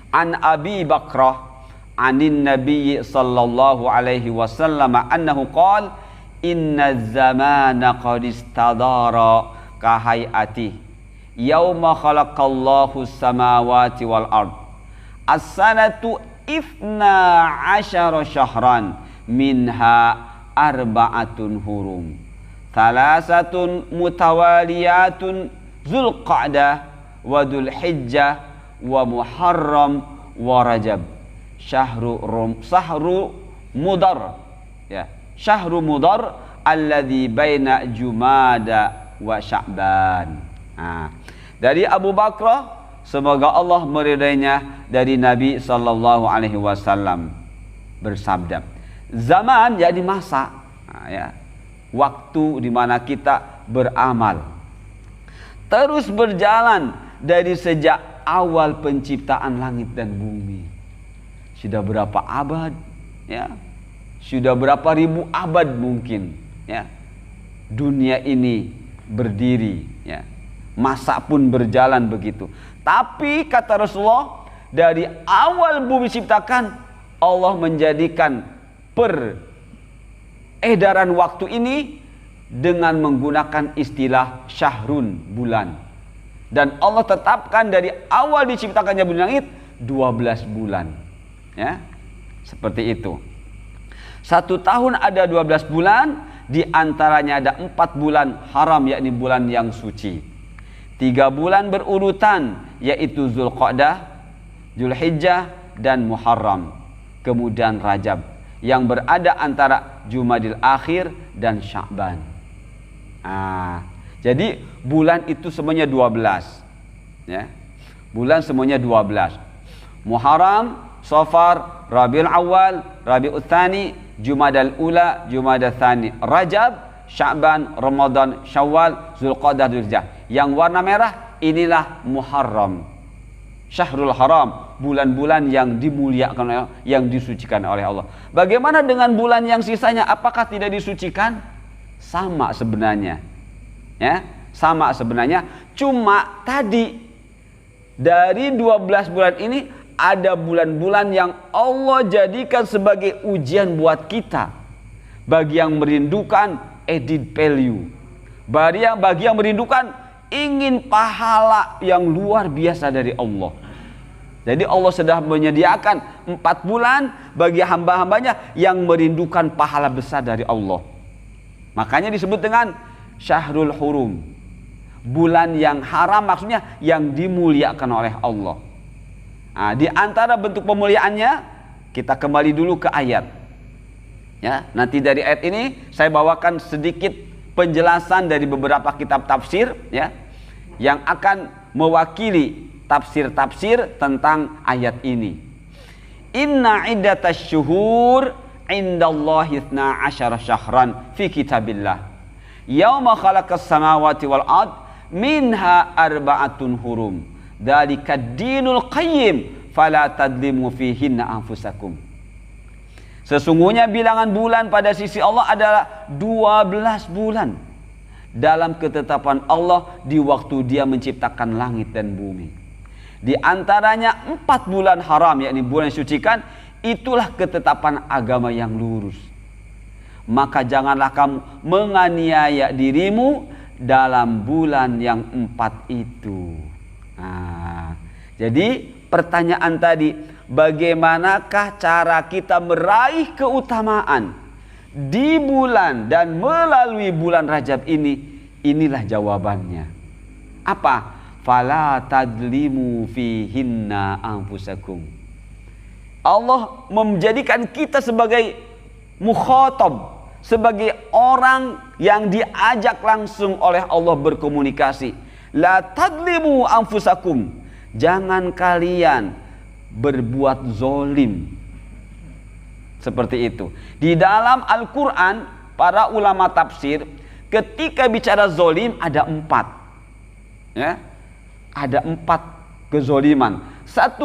an Abi Bakrah anin Nabi sallallahu alaihi wasallam annahu qala inna zamana qad istadara kahayati yauma khalaqallahu samawati wal ard as-sanatu ifna asyara syahran minha arba'atun hurum thalathatun mutawaliyatun Zulqa'dah wa Dzulhijjah wa Muharram wa Rajab sahru mudar, ya, sahru mudar alladzi baina Jumada wa Sya'ban. Nah, dari Abu Bakrah, semoga Allah meridainya, dari Nabi sallallahu alaihi wasallam bersabda, zaman jadi masa, nah, ya, waktu di mana kita beramal terus berjalan dari sejak awal penciptaan langit dan bumi. Sudah berapa abad, ya, sudah berapa ribu abad mungkin, ya, dunia ini berdiri, ya, masa pun berjalan begitu. Tapi kata Rasulullah, dari awal bumi diciptakan, Allah menjadikan peredaran waktu ini dengan menggunakan istilah syahrun, bulan. Dan Allah tetapkan dari awal diciptakannya bumi langit 12 bulan, ya, seperti itu. 1 tahun ada 12 bulan. Di antaranya ada 4 bulan haram, yakni bulan yang suci. 3 bulan berurutan, yaitu Zulqa'dah, Dzulhijjah, dan Muharram. Kemudian Rajab, yang berada antara Jumadil Akhir dan Sya'ban. Nah, jadi bulan itu semuanya 12. Ya, bulan semuanya 12. Muharram, Safar, Rabiul Awal, Rabiul Tsani, Jumadal Ula, Jumadal Tsani, Rajab, Sya'ban, Ramadan, Syawal, Zulqa'dah, Dzulhijjah. Yang warna merah inilah Muharram. Syahrul Haram, bulan-bulan yang dimuliakan, yang disucikan oleh Allah. Bagaimana dengan bulan yang sisanya? Apakah tidak disucikan? Sama sebenarnya. Ya, sama sebenarnya. Cuma tadi dari 12 bulan ini ada bulan-bulan yang Allah jadikan sebagai ujian buat kita. Bagi yang merindukan added value. Bagi yang merindukan ingin pahala yang luar biasa dari Allah. Jadi Allah sudah menyediakan 4 bulan bagi hamba-hambanya yang merindukan pahala besar dari Allah. Makanya disebut dengan Syahrul Hurum. Bulan yang haram, maksudnya yang dimuliakan oleh Allah. Nah, di antara bentuk pemuliaannya, kita kembali dulu ke ayat. Ya, nanti dari ayat ini saya bawakan sedikit penjelasan dari beberapa kitab tafsir, ya, yang akan mewakili tafsir-tafsir tentang ayat ini. Inna iddatasy syuhur indallahi 12 syahran fi kitabillah. Yauma khalaqas samawati wal ard minha arba'atun hurum. Dzalikad dinul qayyim fala tadlimu fihinna anfusakum. Sesungguhnya bilangan bulan pada sisi Allah adalah 12 bulan dalam ketetapan Allah di waktu Dia menciptakan langit dan bumi. Di antaranya 4 bulan haram, yakni bulan yang disucikan, itulah ketetapan agama yang lurus. Maka janganlah kamu menganiaya dirimu dalam bulan yang 4 itu. Nah, jadi pertanyaan tadi, bagaimanakah cara kita meraih keutamaan di bulan dan melalui bulan Rajab ini? Inilah jawabannya. Apa? Fala tadlimu fihinna anfusakum. Allah menjadikan kita sebagai mukhatab, sebagai orang yang diajak langsung oleh Allah berkomunikasi. La tadlimu anfusakum. Jangan kalian berbuat zolim. Seperti itu. Di dalam Al-Quran, para ulama tafsir ketika bicara zolim ada 4. Ya, ada 4 kezoliman. 1,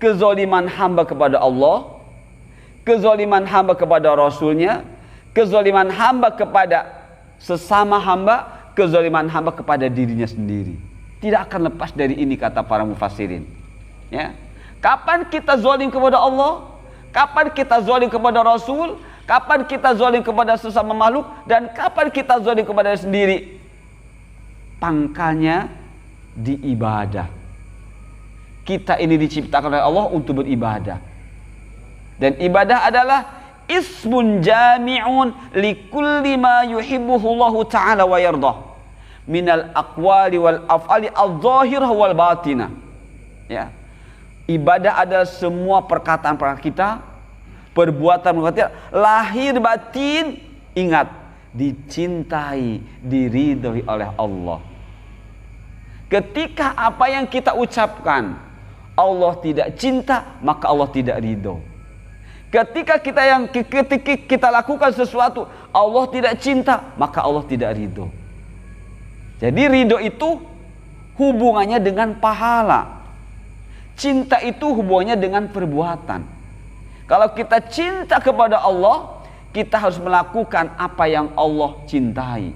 kezoliman hamba kepada Allah, kezoliman hamba kepada Rasulnya, kezoliman hamba kepada sesama hamba, kezoliman hamba kepada dirinya sendiri. Tidak akan lepas dari ini, kata para mufassirin. Ya. Kapan kita zolim kepada Allah? Kapan kita zolim kepada Rasul? Kapan kita zolim kepada sesama makhluk? Dan kapan kita zolim kepada diri sendiri? Pangkalnya di ibadah. Kita ini diciptakan oleh Allah untuk beribadah. Dan ibadah adalah ismun jami'un likulli ma yuhibbuhu Allah Ta'ala wa yardah minal aqwali wal af'ali adh-dhahirah wal batinah. Ya. Ibadah adalah semua perkataan-perkataan kita, perbuatan lahir batin, ingat, dicintai, diridhoi oleh Allah. Ketika apa yang kita ucapkan Allah tidak cinta, maka Allah tidak ridho. Ketika kita lakukan sesuatu Allah tidak cinta, maka Allah tidak ridho. Jadi ridho itu hubungannya dengan pahala. Cinta itu hubungannya dengan perbuatan. Kalau kita cinta kepada Allah, kita harus melakukan apa yang Allah cintai.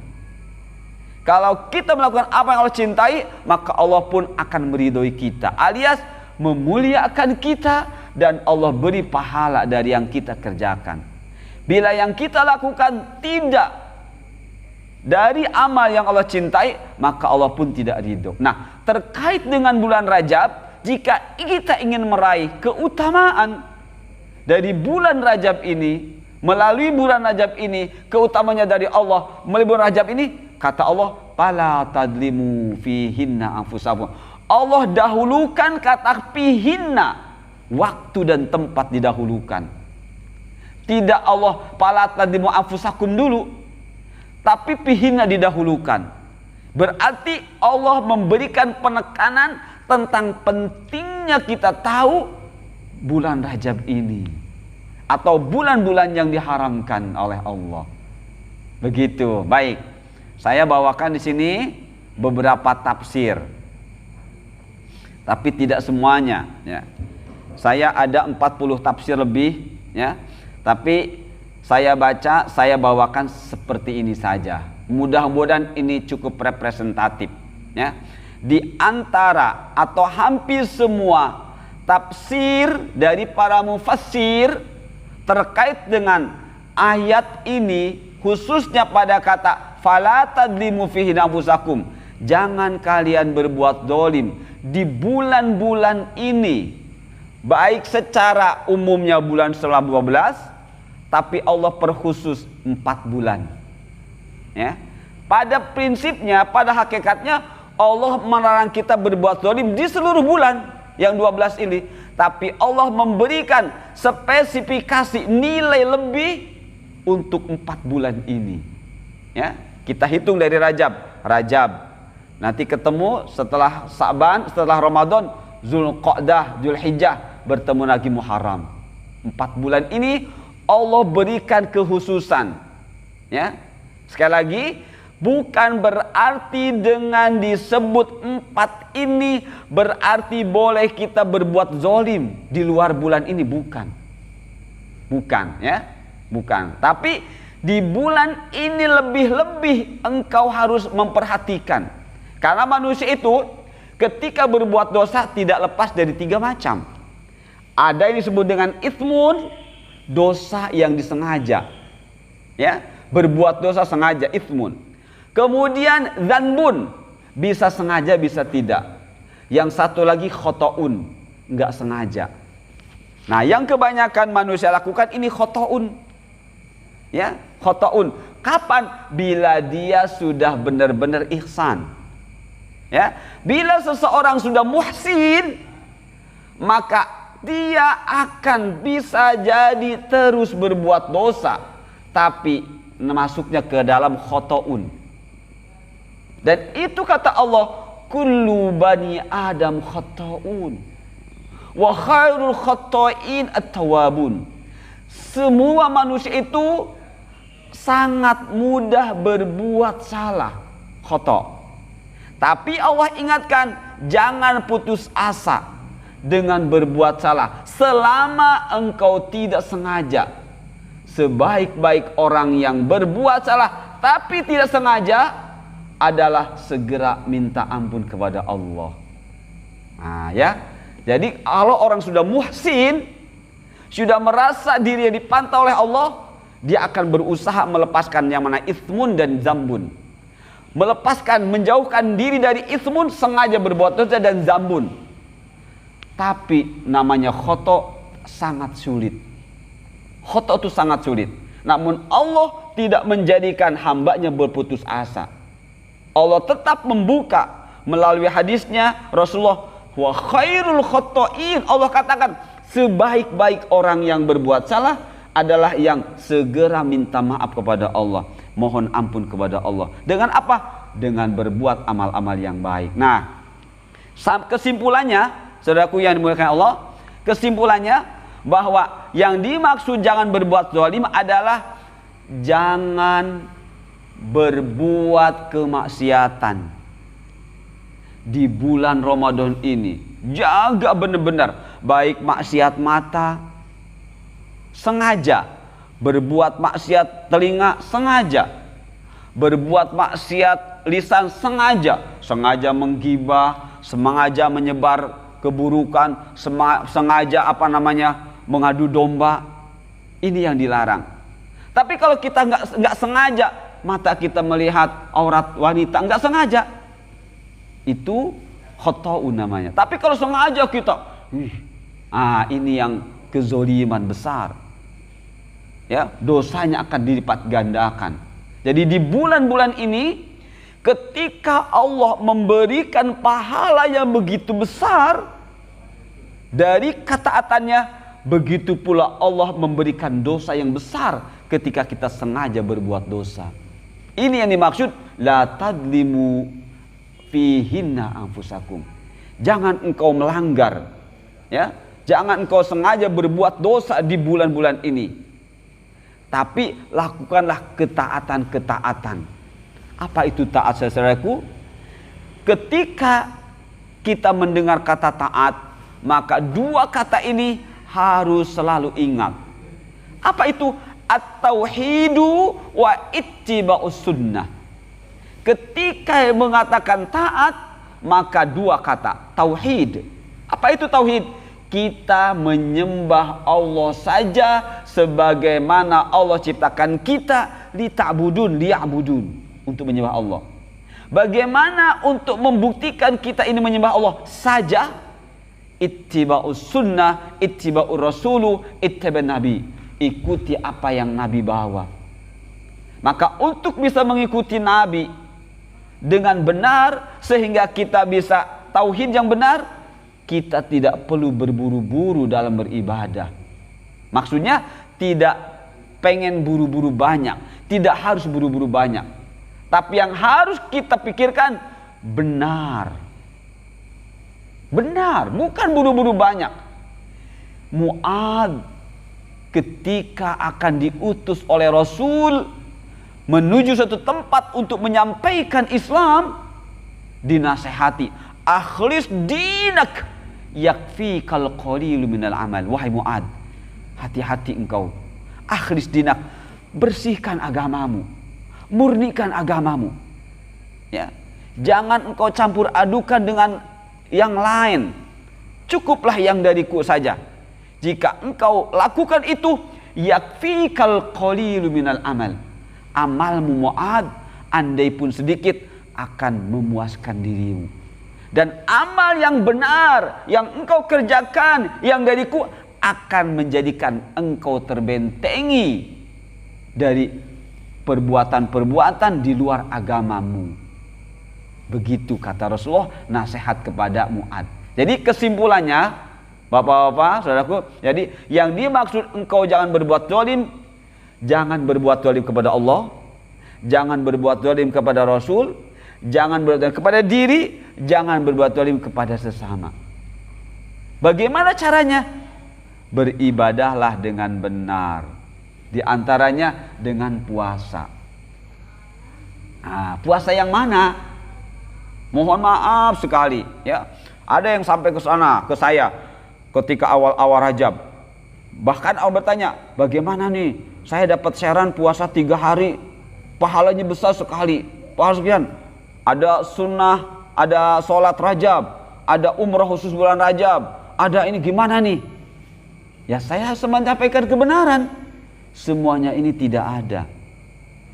Kalau kita melakukan apa yang Allah cintai, maka Allah pun akan meridhoi kita, alias memuliakan kita, dan Allah beri pahala dari yang kita kerjakan. Bila yang kita lakukan tidak dari amal yang Allah cintai, maka Allah pun tidak ridho. Nah, terkait dengan bulan Rajab, jika kita ingin meraih keutamaan dari bulan Rajab ini, melalui bulan Rajab ini, keutamanya dari Allah melalui bulan Rajab ini, kata Allah, fala tadlimu fihinna anfusakum. Allah dahulukan kata fihinna, waktu dan tempat didahulukan. Tidak Allah fala tadlimu anfusakum dulu, tapi fihinna didahulukan. Berarti Allah memberikan penekanan tentang pentingnya kita tahu bulan Rajab ini atau bulan-bulan yang diharamkan oleh Allah. Begitu. Baik. Saya bawakan di sini beberapa tafsir. Tapi tidak semuanya, ya. Saya ada 40 tafsir lebih, ya. Tapi saya baca, saya bawakan seperti ini saja. Mudah-mudahan ini cukup representatif, ya. Di antara atau hampir semua tafsir dari para mufassir terkait dengan ayat ini, khususnya pada kata fala tadlimu fihi anfusakum, jangan kalian berbuat zalim di bulan-bulan ini, baik secara umumnya bulan setelah 12, tapi Allah perkhusus 4 bulan, ya. Pada prinsipnya, pada hakikatnya Allah melarang kita berbuat zalim di seluruh bulan yang 12 ini, tapi Allah memberikan spesifikasi nilai lebih untuk 4 bulan ini, ya. Kita hitung dari Rajab, nanti ketemu setelah Sa'ban, setelah Ramadan, Zulqa'dah, Zulhijjah, bertemu lagi Muharram. 4 bulan ini Allah berikan kekhususan, ya. Sekali lagi, bukan berarti dengan disebut 4 ini berarti boleh kita berbuat zalim di luar bulan ini, bukan, ya, bukan. Tapi di bulan ini lebih-lebih engkau harus memperhatikan. Karena manusia itu ketika berbuat dosa tidak lepas dari 3 macam. Ada yang disebut dengan itsmun, dosa yang disengaja, ya, berbuat dosa sengaja, itsmun. Kemudian dzanbun, bisa sengaja bisa tidak. Yang satu lagi khotoun, nggak sengaja. Nah, yang kebanyakan manusia lakukan ini khotoun, ya, khotoun. Kapan? Bila dia sudah benar-benar ihsan. Ya, bila seseorang sudah muhsin, maka dia akan bisa jadi terus berbuat dosa, tapi masuknya ke dalam khotoun. Dan itu kata Allah, kullu bani Adam khotoun, wa khairul khotoin at-tawabun. Semua manusia itu sangat mudah berbuat salah, khoto. Tapi Allah ingatkan, jangan putus asa dengan berbuat salah selama engkau tidak sengaja. Sebaik-baik orang yang berbuat salah tapi tidak sengaja adalah segera minta ampun kepada Allah. Nah, ya. Jadi kalau orang sudah muhsin, sudah merasa dirinya dipantau oleh Allah, dia akan berusaha melepaskan yang mana itsmun dan zambun. Melepaskan, menjauhkan diri dari itsmun, sengaja berbuat dosa, dan zambun. Tapi namanya khoto sangat sulit. Khoto itu sangat sulit. Namun Allah tidak menjadikan hambanya berputus asa. Allah tetap membuka melalui hadisnya Rasulullah, wa khairul khotoin. Allah katakan, sebaik-baik orang yang berbuat salah adalah yang segera minta maaf kepada Allah, mohon ampun kepada Allah. Dengan apa? Dengan berbuat amal-amal yang baik. Nah, kesimpulannya, saudaraku yang dimuliakan Allah, kesimpulannya bahwa yang dimaksud jangan berbuat zalim adalah jangan berbuat kemaksiatan di bulan Ramadan ini. Jaga benar-benar, baik maksiat mata, sengaja berbuat maksiat telinga, sengaja berbuat maksiat lisan, sengaja menggibah, sengaja menyebar keburukan, sengaja mengadu domba. Ini yang dilarang. Tapi kalau kita nggak sengaja, mata kita melihat aurat wanita, nggak sengaja, itu khotoun namanya. Tapi kalau sengaja kita, ini yang kezoliman besar. Ya, dosanya akan dilipat gandakan. Jadi di bulan-bulan ini, ketika Allah memberikan pahala yang begitu besar dari ketaatannya, begitu pula Allah memberikan dosa yang besar ketika kita sengaja berbuat dosa. Ini yang dimaksud la tadlimu fihinna anfusakum. Jangan engkau melanggar, ya. Jangan engkau sengaja berbuat dosa di bulan-bulan ini. tapi lakukanlah ketaatan-ketaatan. Apa itu taat, saudaraku? Ketika kita mendengar kata taat, maka dua kata ini harus selalu ingat. Apa itu? At-tauhidu wa ittiba'us sunnah. Ketika mengatakan taat, maka dua kata, tauhid. Apa itu tauhid? Kita menyembah Allah saja sebagaimana Allah ciptakan kita, liya'budun, untuk menyembah Allah. Bagaimana untuk membuktikan kita ini menyembah Allah saja? Ittiba'us sunnah, ittiba'ur rasulu, ittiba'un nabi. Ikuti apa yang Nabi bawa. Maka untuk bisa mengikuti Nabi dengan benar sehingga kita bisa tauhid yang benar, kita tidak perlu berburu-buru dalam beribadah. Maksudnya tidak pengen buru-buru banyak, tidak harus buru-buru banyak. Tapi yang harus kita pikirkan benar. Benar, bukan buru-buru banyak. Mu'adz ketika akan diutus oleh Rasul menuju suatu tempat untuk menyampaikan Islam, dinasehati, akhlis dinak yakfikal qalilu minal amal. Wahai Mu'adz, hati-hati engkau. Akhlis dinak, bersihkan agamamu, murnikan agamamu. Ya, jangan engkau campur adukan dengan yang lain. Cukuplah yang dariku saja. Jika engkau lakukan itu, yakfikal qalilu minal amal. Amalmu Mu'adz, andai pun sedikit, akan memuaskan dirimu. Dan amal yang benar yang engkau kerjakan yang dariku akan menjadikan engkau terbentengi dari perbuatan-perbuatan di luar agamamu. Begitu kata Rasulullah, nasihat kepada Mu'adz. Jadi kesimpulannya, Bapak-bapak, saudaraku, jadi yang dimaksud engkau jangan berbuat zalim, jangan berbuat zalim kepada Allah, jangan berbuat zalim kepada Rasul, jangan berbuat zalim kepada diri, jangan berbuat zalim kepada sesama. Bagaimana caranya? Beribadahlah dengan benar. Di antaranya dengan puasa. Nah, puasa yang mana? Mohon maaf sekali, ya. Ada yang sampai ke sana, ke saya. Ketika awal-awal Rajab, bahkan Allah bertanya, bagaimana nih saya dapat saran puasa 3 hari, pahalanya besar sekali, pahala sekian, ada sunnah, ada sholat Rajab, ada umrah khusus bulan Rajab, ada ini, gimana nih? Ya, saya menyampaikan kebenaran. Semuanya ini tidak ada.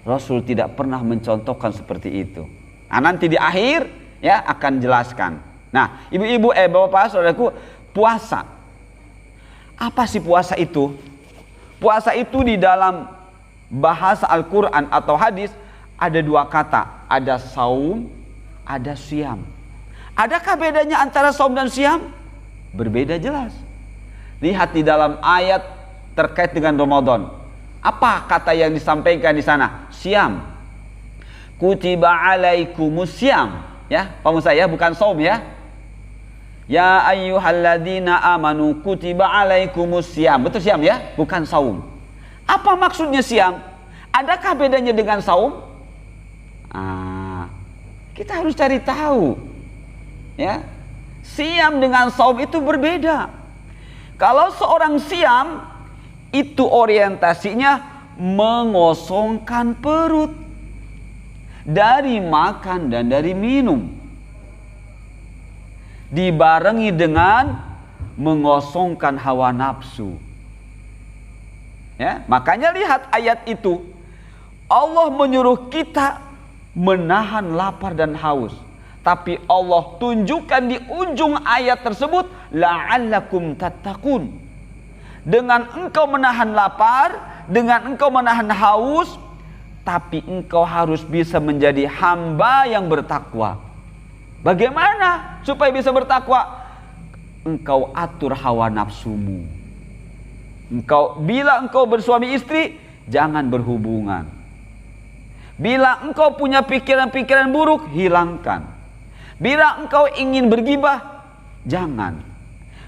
Rasul tidak pernah mencontohkan seperti itu. Nah, nanti di akhir ya akan jelaskan. Nah, ibu-ibu, bapak, saudaraku, puasa. Apa sih puasa itu? Puasa itu di dalam bahasa Al-Quran atau hadis ada 2 kata. Ada saum, ada siam. Adakah bedanya antara saum dan siam? Berbeda jelas. Lihat di dalam ayat terkait dengan Ramadan. Apa kata yang disampaikan di sana? Siam. Kutiba alaikumus siam. Ya, paham saya, bukan saum ya. Ya ayyuhalladzina amanu kutiba alaikumus siam. Betul, siam ya, bukan saum. Apa maksudnya siam? Adakah bedanya dengan saum? Kita harus cari tahu. Ya. Siam dengan saum itu berbeda. Kalau seorang siam itu orientasinya mengosongkan perut dari makan dan dari minum, dibarengi dengan mengosongkan hawa nafsu. Ya, makanya lihat ayat itu. Allah menyuruh kita menahan lapar dan haus. Tapi Allah tunjukkan di ujung ayat tersebut, la'allakum tattaqun. Dengan engkau menahan lapar, dengan engkau menahan haus, tapi engkau harus bisa menjadi hamba yang bertakwa. Bagaimana supaya bisa bertakwa? Engkau atur hawa nafsumu. Bila engkau bersuami istri, jangan berhubungan. Bila engkau punya pikiran-pikiran buruk, hilangkan. Bila engkau ingin bergibah, jangan.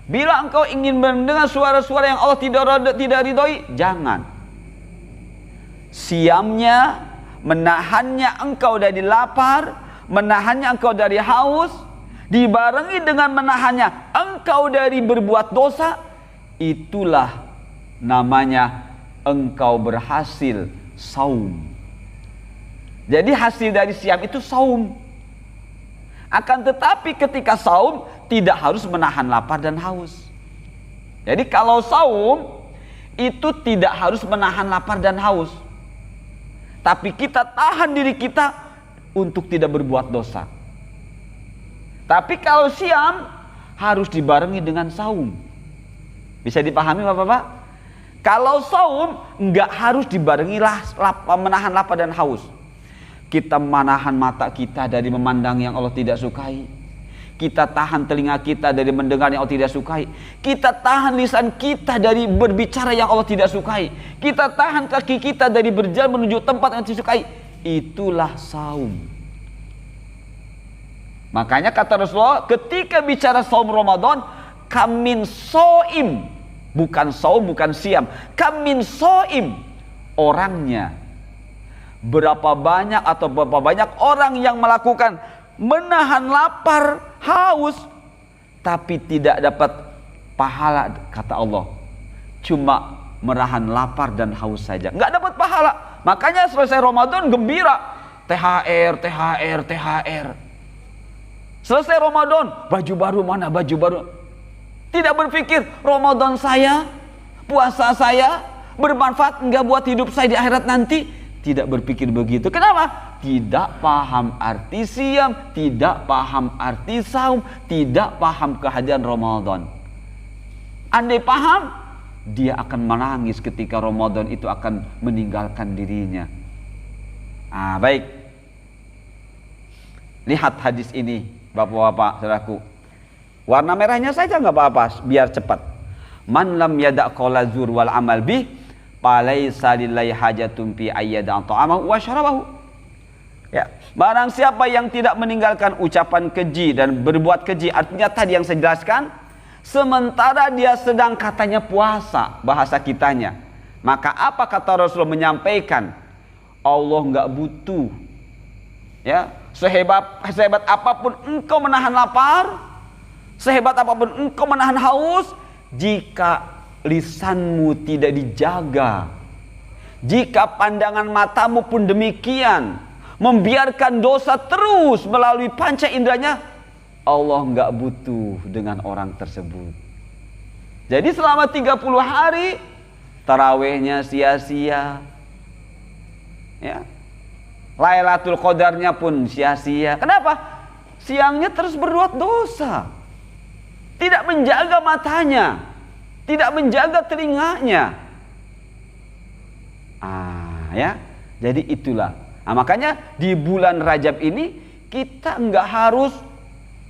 Bila engkau ingin mendengar suara-suara yang Allah tidak ridhoi, jangan. siamnya menahannya engkau dari lapar, menahannya engkau dari haus, dibarengi dengan menahannya engkau dari berbuat dosa, itulah namanya engkau berhasil saum. Jadi hasil dari siam itu saum. Akan tetapi ketika saum tidak harus menahan lapar dan haus. Jadi kalau saum itu tidak harus menahan lapar dan haus, tapi kita tahan diri kita untuk tidak berbuat dosa. Tapi kalau siam harus dibarengi dengan saum. Bisa dipahami Bapak-bapak? Kalau saum enggak harus dibarengi menahan lapar dan haus. Kita menahan mata kita dari memandang yang Allah tidak sukai. Kita tahan telinga kita dari mendengar yang Allah tidak sukai. Kita tahan lisan kita dari berbicara yang Allah tidak sukai. Kita tahan kaki kita dari berjalan menuju tempat yang tidak disukai. Itulah saum. Makanya kata Rasulullah ketika bicara saum Ramadan, kamin soim, bukan saum, bukan siam, kamin soim, orangnya. Berapa banyak atau berapa banyak orang yang melakukan menahan lapar, haus, tapi tidak dapat pahala, kata Allah. Cuma menahan lapar dan haus saja, nggak dapat pahala. Makanya selesai Ramadan gembira, THR, THR, THR. Selesai Ramadan, baju baru mana baju baru. Tidak berpikir Ramadan saya, puasa saya bermanfaat nggak buat hidup saya di akhirat nanti. Tidak berpikir begitu. Kenapa? Tidak paham arti siam, tidak paham arti saum, tidak paham kehadiran Ramadan. Andai paham, dia akan menangis ketika Ramadan itu akan meninggalkan dirinya. Baik. Lihat hadis ini, Bapak-bapak, saudaraku. Warna merahnya saja nggak apa-apa, biar cepat. Man lam yada' qawla zur wal amal bih falaisa lillahi hajatun fi ayyada ta'amahu wa syarabahu. Ya, barang siapa yang tidak meninggalkan ucapan keji dan berbuat keji, artinya tadi yang saya jelaskan, sementara dia sedang katanya puasa, bahasa kitanya. Maka apa kata Rasulullah menyampaikan? Allah enggak butuh. Ya, sehebat apapun engkau menahan lapar, sehebat apapun engkau menahan haus, jika lisanmu tidak dijaga, jika pandangan matamu pun demikian, membiarkan dosa terus melalui panca inderanya, Allah enggak butuh dengan orang tersebut. Jadi selama 30 hari tarawihnya sia-sia, ya, Lailatul Qadarnya pun sia-sia. Kenapa? Siangnya terus berbuat dosa, tidak menjaga matanya, tidak menjaga telinganya. Ya, jadi itulah. Makanya di bulan Rajab ini kita enggak harus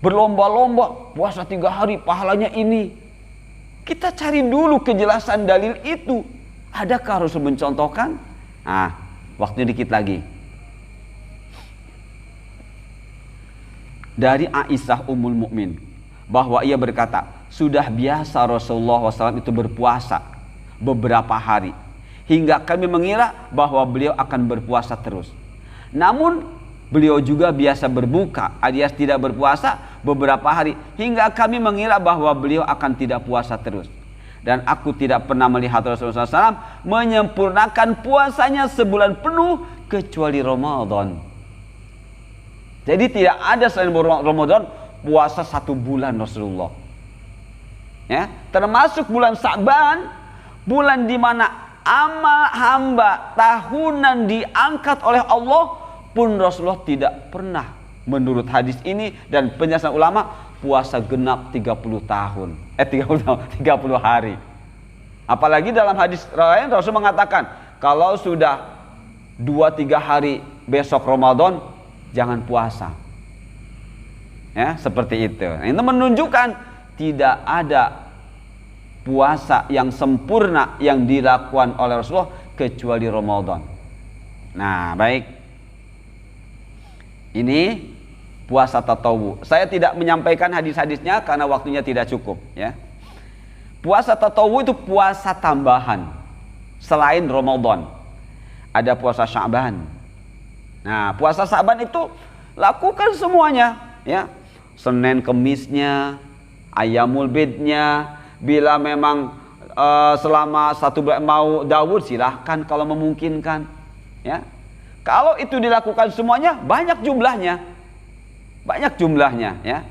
berlomba-lomba puasa 3 hari pahalanya ini. Kita cari dulu kejelasan dalil itu. Adakah Rasul mencontohkan? Waktu dikit lagi. Dari Aisyah Ummul Mukmin bahwa ia berkata, sudah biasa Rasulullah SAW itu berpuasa beberapa hari hingga kami mengira bahwa beliau akan berpuasa terus. Namun beliau juga biasa berbuka alias tidak berpuasa beberapa hari hingga kami mengira bahwa beliau akan tidak puasa terus. Dan aku tidak pernah melihat Rasulullah SAW menyempurnakan puasanya sebulan penuh kecuali Ramadan. Jadi tidak ada selain Ramadan puasa 1 bulan Rasulullah. Ya, termasuk bulan Sa'ban, bulan di mana amal hamba tahunan diangkat oleh Allah pun Rasulullah tidak pernah, menurut hadis ini dan penjelasan ulama, puasa genap 30 hari. Apalagi dalam hadis lain Rasul mengatakan, kalau sudah 2-3 hari besok Ramadan jangan puasa. Ya, seperti itu. Itu menunjukkan tidak ada puasa yang sempurna yang dilakukan oleh Rasulullah kecuali Ramadan. Baik. Ini puasa tatawu. Saya tidak menyampaikan hadis-hadisnya karena waktunya tidak cukup, ya. Puasa tatawu itu puasa tambahan selain Ramadan. ada puasa Sya'ban. Nah, puasa Sya'ban itu lakukan semuanya, ya. Senin Kemisnya, Ayyamul Bidnya, bila memang selama 1 bulan mau Daud silahkan kalau memungkinkan, ya. Kalau itu dilakukan semuanya banyak jumlahnya. Banyak jumlahnya, ya.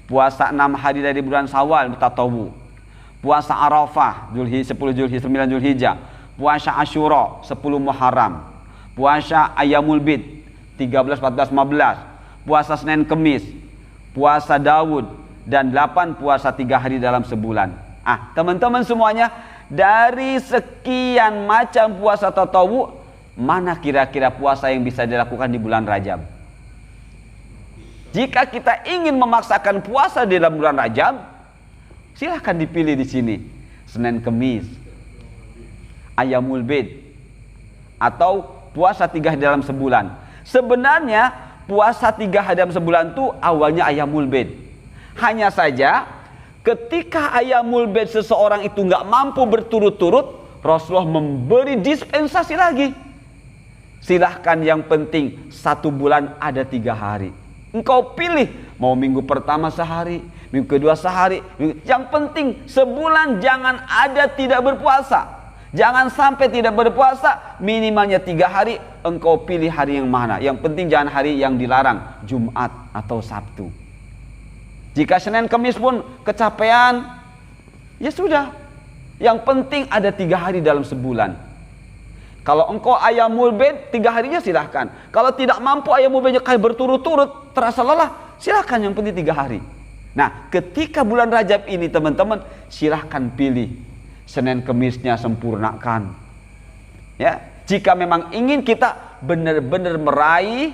Puasa 6 hari dari bulan Syawal tatawwu. Puasa Arafah 10 Zulhijjah 9 Zulhijjah. Puasa Asyura 10 Muharram. Puasa Ayyamul Bid 13, 14, 15. Puasa Senin Kemis. Puasa Daud dan 8 puasa 3 hari dalam sebulan. Teman-teman semuanya, dari sekian macam puasa tatawwu, mana kira-kira puasa yang bisa dilakukan di bulan Rajab? Jika kita ingin memaksakan puasa di dalam bulan Rajab, silahkan dipilih di sini. Senin Kemis, Ayyamul Bid, atau puasa 3 hari dalam sebulan. Sebenarnya puasa 3 hari dalam sebulan itu awalnya Ayyamul Bid. Hanya saja ketika Ayyamul Bid seseorang itu nggak mampu berturut-turut, Rasulullah memberi dispensasi lagi. Silahkan, yang penting 1 bulan ada 3 hari. Engkau pilih mau minggu pertama sehari, minggu kedua sehari. Yang penting sebulan jangan ada tidak berpuasa. Jangan sampai tidak berpuasa, minimalnya 3 hari. Engkau pilih hari yang mana. Yang penting jangan hari yang dilarang, Jumat atau Sabtu. Jika Senin Kemis pun kecapean, ya sudah. Yang penting ada 3 hari dalam sebulan. Kalau engkau Ayyamul Bid 3 harinya silahkan. Kalau tidak mampu Ayyamul Bidnya kayak berturut-turut, terasa lelah, silahkan, yang penting 3 hari. Nah, ketika bulan Rajab ini teman-teman, silahkan pilih Senin Kemisnya, sempurnakan. Ya, jika memang ingin kita benar-benar meraih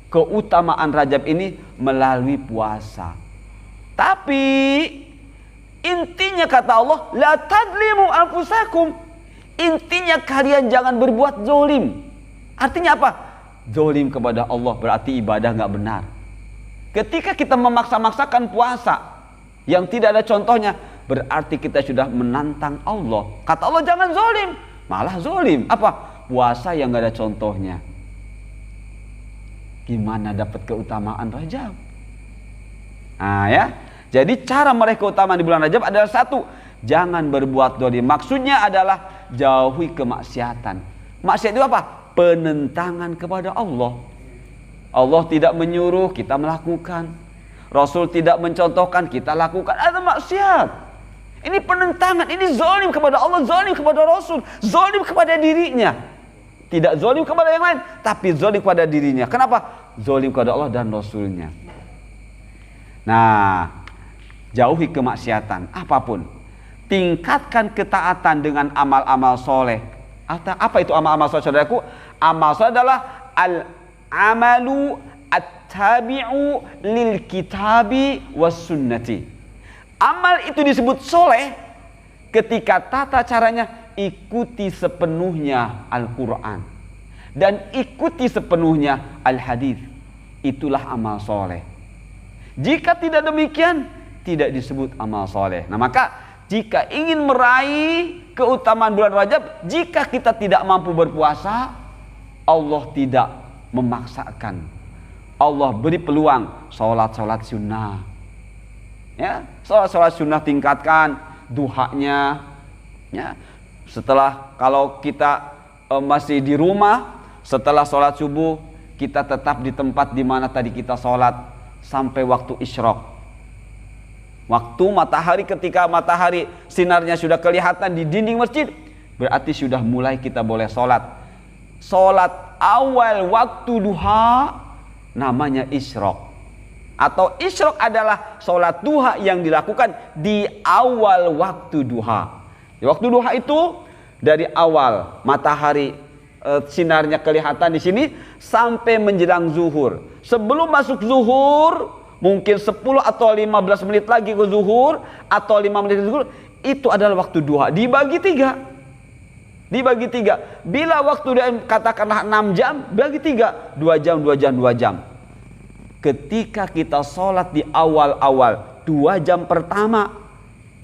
keutamaan Rajab ini melalui puasa. Tapi intinya kata Allah, la tadlimu anfusakum. Intinya kalian jangan berbuat zolim. Artinya apa? Zolim kepada Allah berarti ibadah nggak benar. Ketika kita memaksa-maksakan puasa yang tidak ada contohnya, berarti kita sudah menantang Allah. Kata Allah jangan zolim, malah zolim. Apa? Puasa yang nggak ada contohnya. Gimana dapat keutamaan Rajab? Nah, ya. Jadi cara meraih keutamaan di bulan Rajab adalah 1, jangan berbuat dolim. Maksudnya adalah jauhi kemaksiatan. Maksiat itu apa? Penentangan kepada Allah. Allah tidak menyuruh, kita melakukan. Rasul tidak mencontohkan, kita lakukan. Ada maksiat. Ini penentangan, ini zalim kepada Allah, zalim kepada Rasul, zalim kepada dirinya. Tidak zalim kepada yang lain, tapi zalim kepada dirinya. Kenapa? Zalim kepada Allah dan Rasulnya. Nah, jauhi kemaksiatan apapun. Tingkatkan ketaatan dengan amal-amal soleh. Apa itu amal-amal soleh, saudaraku? Amal soleh adalah al-amalu at-tabi'u lil kitabi was sunnati. Amal itu disebut soleh ketika tata caranya ikuti sepenuhnya Al-Quran dan ikuti sepenuhnya Al-Hadis. Itulah amal soleh. Jika tidak demikian, tidak disebut amal soleh. Nah, maka jika ingin meraih keutamaan bulan Rajab, jika kita tidak mampu berpuasa, Allah tidak memaksakan. Allah beri peluang sholat sunnah. Ya, sholat sunnah tingkatkan, duhanya. Ya, setelah kalau kita masih di rumah, setelah sholat subuh, kita tetap di tempat di mana tadi kita sholat sampai waktu isyraq. Waktu matahari, ketika matahari sinarnya sudah kelihatan di dinding masjid, berarti sudah mulai kita boleh sholat. Sholat awal waktu duha namanya isyraq. Atau isyraq adalah sholat duha yang dilakukan di awal waktu duha. Di waktu duha itu dari awal matahari sinarnya kelihatan di sini sampai menjelang zuhur. Sebelum masuk zuhur, mungkin 10 atau 15 menit lagi ke zuhur atau 5 menit ke zuhur, itu adalah waktu duha. Dibagi 3. Dibagi 3. Bila waktu dia katakanlah 6 jam, bagi 3. 2 jam, 2 jam, 2 jam. Ketika kita sholat di awal-awal 2 jam pertama,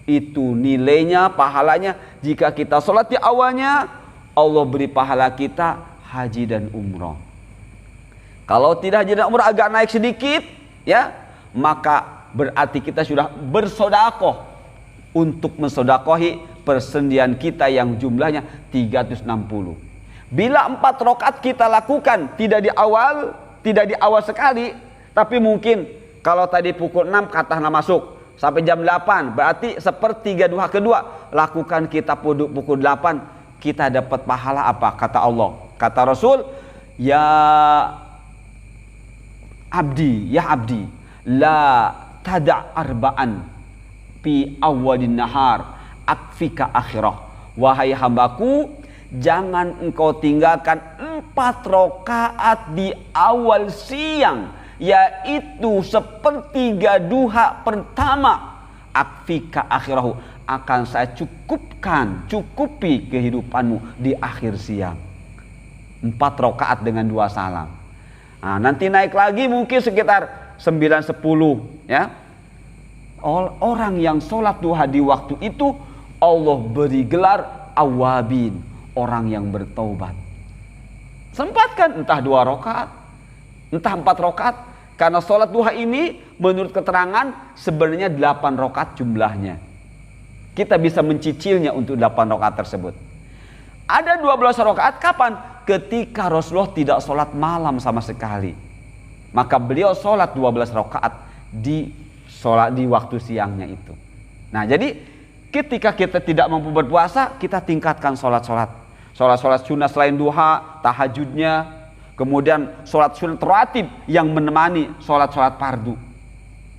itu nilainya, pahalanya, jika kita sholat di awalnya, Allah beri pahala kita haji dan umroh. Kalau tidak haji dan umroh agak naik sedikit, ya, maka berarti kita sudah bersodakoh untuk mensodakohi persendian kita yang jumlahnya 360. Bila 4 rakaat kita lakukan tidak di awal sekali, tapi mungkin kalau tadi pukul 6 katakanlah masuk sampai jam 8, berarti sepertiga duha kedua lakukan kita pukul 8, kita dapat pahala apa? Kata Allah, kata Rasul, ya abdi la tada' arba'an fi awalin nahar akfika akhirah. Wahai hambaku, jangan engkau tinggalkan 4 rakaat di awal siang, yaitu sepertiga duha pertama. Akfika akhirahu, akan saya cukupi kehidupanmu di akhir siang. 4 rakaat dengan 2 salam. Nah, nanti naik lagi mungkin sekitar 9-10, ya. Orang yang sholat duha di waktu itu Allah beri gelar awabin, orang yang bertaubat. Sempatkan entah 2 rakaat, entah 4 rakaat, karena sholat duha ini menurut keterangan sebenarnya 8 rakaat jumlahnya. Kita bisa mencicilnya untuk 8 rakaat tersebut. Ada 12 rakaat kapan? Ketika Rasulullah tidak sholat malam sama sekali, maka beliau sholat 12 rakaat di waktu siangnya itu. Nah, jadi ketika kita tidak mampu berpuasa, kita tingkatkan sholat sunnah selain duha, tahajudnya, kemudian sholat sunat rawatib yang menemani sholat fardu.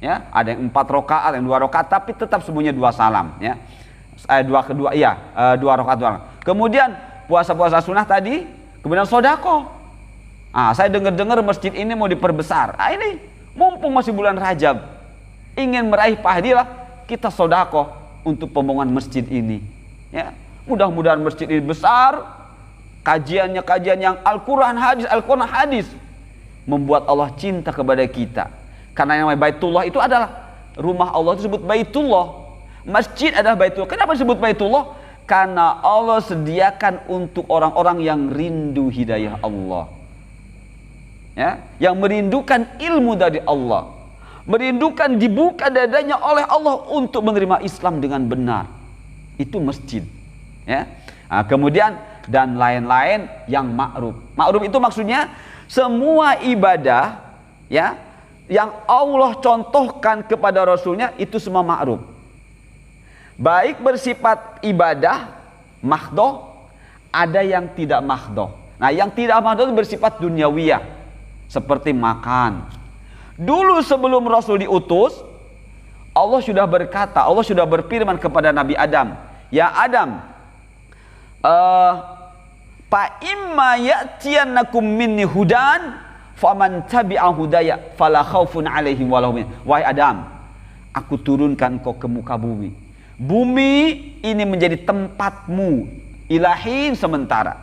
Ya, ada yang 4 rakaat, yang 2 rakaat, tapi tetap semuanya 2 salam. Ya, 2 rakaat. Kemudian puasa sunnah tadi, kemudian sodako. Saya dengar masjid ini mau diperbesar. Ini mumpung masih bulan Rajab, ingin meraih pahala, kita sodako untuk pembangunan masjid ini. Ya, mudah-mudahan masjid ini besar, kajian yang Al-Quran hadis membuat Allah cinta kepada kita. Karena yang namanya Baitullah itu adalah rumah Allah, itu disebut Baitullah. Masjid adalah Baitullah. Kenapa disebut Baitullah? Karena Allah sediakan untuk orang-orang yang rindu hidayah Allah, ya, yang merindukan ilmu dari Allah, merindukan dibuka dadanya oleh Allah untuk menerima Islam dengan benar. Itu masjid, ya. Kemudian dan lain-lain yang ma'ruf. Ma'ruf itu maksudnya semua ibadah, ya, yang Allah contohkan kepada Rasulnya itu semua ma'ruf. Baik bersifat ibadah mahdoh, ada yang tidak mahdoh. Nah, yang tidak mahdoh itu bersifat duniawiyah, seperti makan. Dulu sebelum Rasul diutus, Allah sudah berkata, Allah sudah berfirman kepada Nabi Adam, ya Adam, fa imma ya'tiyannakum minni hudan faman tabi'a hudaya fala khaufun 'alaihim wa lahum. Wahai Adam, aku turunkan kau ke muka bumi. Bumi ini menjadi tempatmu ilahin sementara,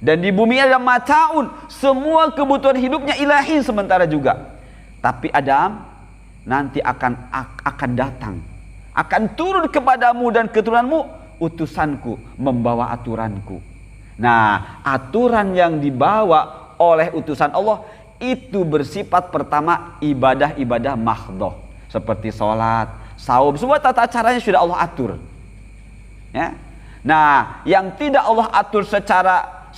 dan di bumi ada mataun, semua kebutuhan hidupnya ilahin sementara juga. Tapi Adam, nanti akan datang, akan turun kepadamu dan keturunanmu utusanku membawa aturanku. Nah, aturan yang dibawa oleh utusan Allah itu bersifat pertama ibadah-ibadah mahdoh, seperti sholat, saum, semua tata caranya sudah Allah atur. Ya. Nah, yang tidak Allah atur secara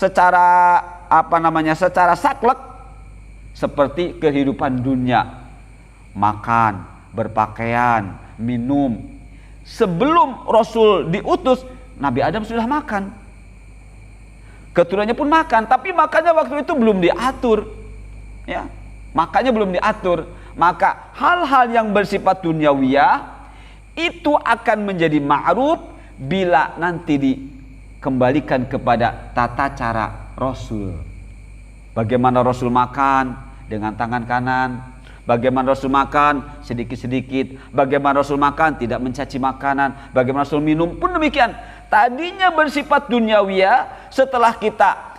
saklek, seperti kehidupan dunia, makan, berpakaian, minum. Sebelum Rasul diutus, Nabi Adam sudah makan, keturunannya pun makan, tapi makannya waktu itu belum diatur. Ya, makannya belum diatur. Maka hal-hal yang bersifat duniawiyah itu akan menjadi ma'ruf bila nanti dikembalikan kepada tata cara Rasul. Bagaimana Rasul makan dengan tangan kanan, bagaimana Rasul makan sedikit-sedikit, bagaimana Rasul makan tidak mencaci makanan, bagaimana Rasul minum pun demikian. Tadinya bersifat duniawiyah, setelah kita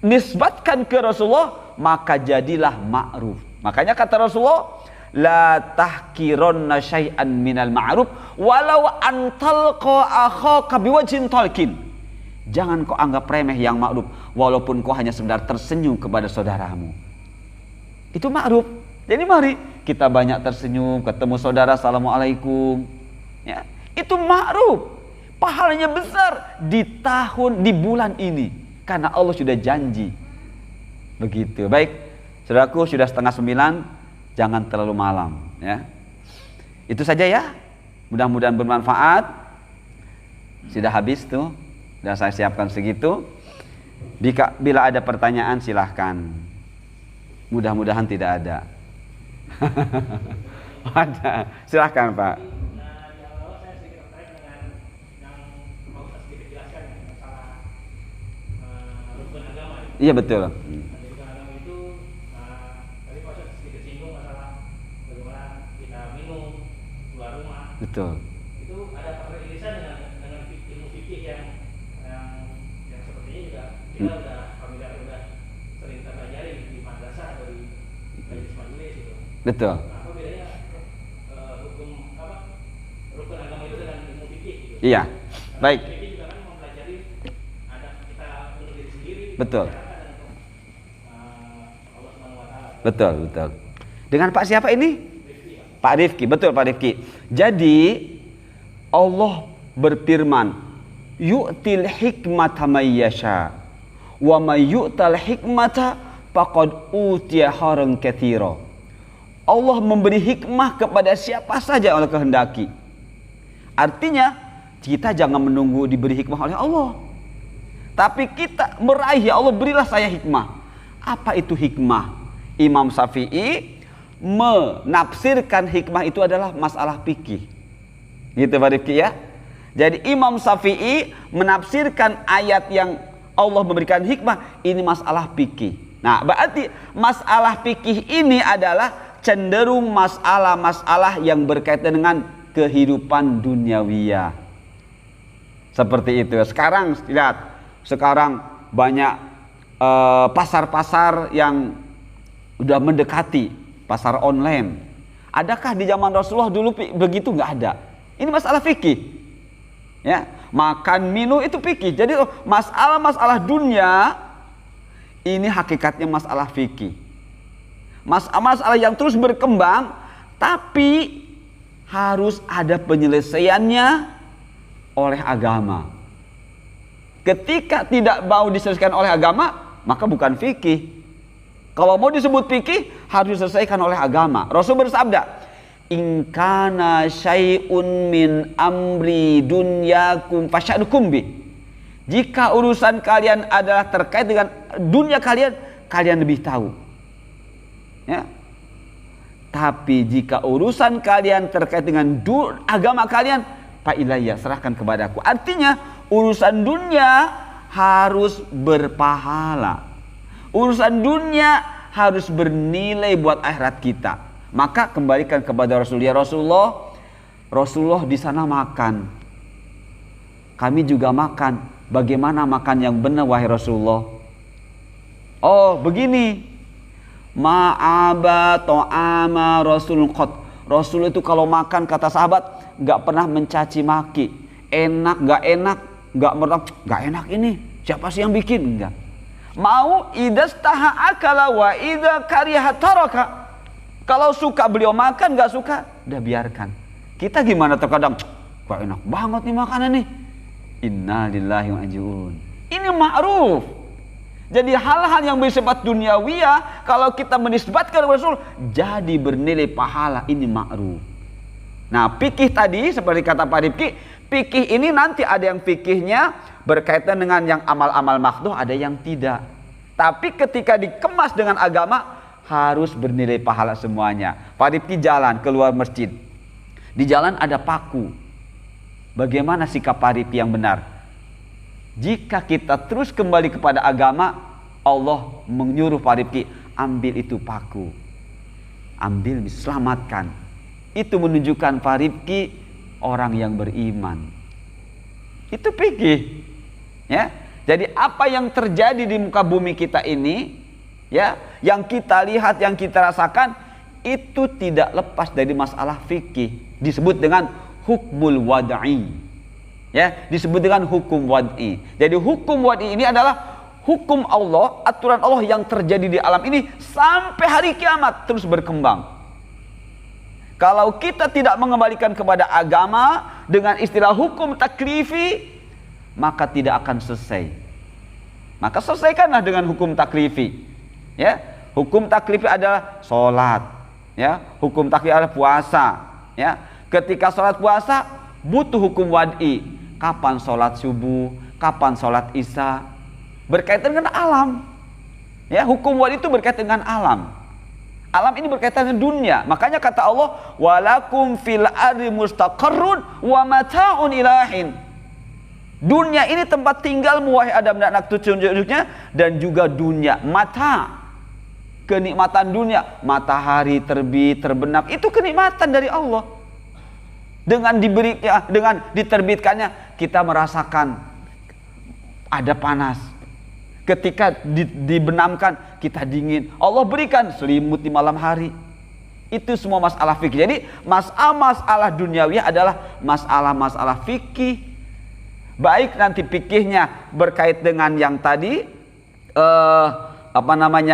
nisbatkan ke Rasulullah, maka jadilah ma'ruf. Makanya kata Rasulullah, la tahkironna syai'an minal ma'ruf walau antalqa akhaka biwajhin talqin. Jangan kau anggap remeh yang ma'ruf, walaupun kau hanya sekedar tersenyum kepada saudaramu. Itu ma'ruf. Jadi mari kita banyak tersenyum, ketemu saudara, assalamualaikum. Ya, itu ma'ruf. Pahalanya besar di bulan ini, karena Allah sudah janji. Begitu. Baik, saudaraku, sudah 8:30, jangan terlalu malam. Ya, itu saja ya. Mudah-mudahan bermanfaat. Sudah habis tuh, sudah saya siapkan segitu. Bila ada pertanyaan silahkan. Mudah-mudahan tidak ada. Ada, silahkan Pak. Iya betul. Betul. Itu ada peririsan dengan ilmu fikih yang seperti ini juga kita udah sering kita pelajari di madrasah atau di majelis gitu. Betul. Nah, apa bedanya rukun agama itu dengan ilmu fikih gitu? Iya. Baik. Fikih juga kan mempelajari ada kita untuk diri sendiri. Betul. Allah Subhanahu wa taala. Betul, betul. Dengan Pak siapa ini? Pak Rifki, betul Pak Rifki. Jadi Allah berfirman, yu'til hikmata may yasha wa may yu'tal hikmata faqad utiya khairan katsira. Allah memberi hikmah kepada siapa saja oleh kehendaki. Artinya kita jangan menunggu diberi hikmah oleh Allah, tapi kita meraih, ya Allah berilah saya hikmah. Apa itu hikmah? Imam Syafi'i menafsirkan hikmah itu adalah masalah fikih. Gitu Pak Rifki ya. Jadi Imam Syafi'i menafsirkan ayat yang Allah memberikan hikmah, ini masalah fikih. Nah, berarti masalah fikih ini adalah cenderung masalah-masalah yang berkaitan dengan kehidupan duniawiyah. Seperti itu. Sekarang lihat, sekarang banyak pasar-pasar yang udah mendekati pasar online. Adakah di zaman Rasulullah dulu begitu? Nggak ada. Ini masalah fikih. Ya, makan minum itu fikih. Jadi masalah-masalah dunia ini hakikatnya masalah fikih. Masalah yang terus berkembang, tapi harus ada penyelesaiannya oleh agama. Ketika tidak mau diselesaikan oleh agama, maka bukan fikih. Kalau mau disebut fikih, harus diselesaikan oleh agama. Rasul bersabda, in kana syai'un min amri dunyakum fasyadukum bi. Jika urusan kalian adalah terkait dengan dunia kalian, kalian lebih tahu. Ya. Tapi jika urusan kalian terkait dengan agama kalian, fa ilayya, serahkan kepadaku. Artinya urusan dunia harus berpahala. Urusan dunia harus bernilai buat akhirat kita. Maka kembalikan kepada Rasulullah. Rasulullah di sana makan. Kami juga makan. Bagaimana makan yang benar wahai Rasulullah? Oh, begini. Ma'aba to'ama Rasul qad. Rasul itu kalau makan, kata sahabat, gak pernah mencaci maki. Enak, gak enak, gak merang, gak enak ini. Siapa sih yang bikin? Enggak. Mau idastaha akala wa idza kariha taraka. Kalau suka beliau makan, gak suka udah biarkan. Kita gimana terkadang, wah enak banget nih makanan nih. Inna lillahi wa ajun. Ini ma'ruf. Jadi hal-hal yang bersifat duniawiyah, kalau kita menisbatkan Rasul, jadi bernilai pahala, ini ma'ruf. Nah, fikih tadi seperti kata Pak Rifki, fikih ini nanti ada yang fikihnya berkaitan dengan yang amal-amal makruh, ada yang tidak. Tapi ketika dikemas dengan agama, harus bernilai pahala semuanya. Pak Rifki jalan keluar masjid, di jalan ada paku. Bagaimana sikap Pak Rifki yang benar? Jika kita terus kembali kepada agama, Allah menyuruh Pak Rifki, ambil itu paku, ambil, diselamatkan. Itu menunjukkan Pak Rifki orang yang beriman. Itu fikih. Ya. Jadi apa yang terjadi di muka bumi kita ini, ya, yang kita lihat, yang kita rasakan, itu tidak lepas dari masalah fikih. Disebut dengan hukmul wad'i. Ya, disebut dengan hukum wad'i. Jadi hukum wad'i ini adalah hukum Allah, aturan Allah yang terjadi di alam ini sampai hari kiamat terus berkembang. Kalau kita tidak mengembalikan kepada agama dengan istilah hukum taklifi, maka tidak akan selesai. Maka selesaikanlah dengan hukum taklifi. Ya, hukum taklifi adalah sholat. Ya, hukum taklifi adalah puasa. Ya, ketika sholat puasa butuh hukum wad'i. Kapan sholat subuh, kapan sholat isya, berkaitan dengan alam. Ya, hukum wad'i itu berkaitan dengan alam. Alam ini berkaitan dengan dunia. Makanya kata Allah, walakum fil ardi mustaqarrun wa mata'un ilahin. Dunia ini tempat tinggalmu wahai Adam dan anak cucu-cucunya, dan juga dunia mata. Kenikmatan dunia, matahari terbit, terbenam, itu kenikmatan dari Allah. Dengan diterbitkannya kita merasakan ada panas. Ketika dibenamkan kita dingin. Allah berikan selimut di malam hari. Itu semua masalah fikih. Jadi masalah duniawi adalah masalah fikih. Baik nanti fikihnya berkait dengan yang tadi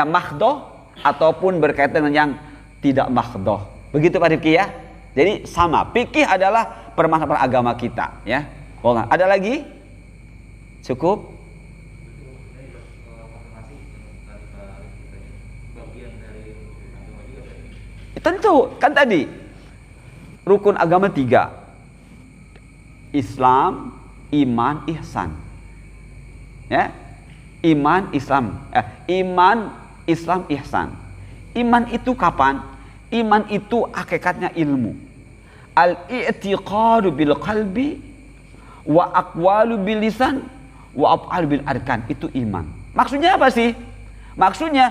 makhdoh, ataupun berkaitan dengan yang tidak makhdoh. Begitu Pak Rifki ya. Jadi sama, fikih adalah permasalahan agama kita, ya. Ada lagi? Cukup? Tentu, kan tadi rukun agama 3. Islam, iman, ihsan. Ya. Iman, Islam, ihsan. Iman itu kapan? Iman itu hakikatnya ilmu. Al-i'tiqadu bil qalbi wa aqwalu bil lisan wa af'alu bil arkan. Itu iman. Maksudnya apa sih? Maksudnya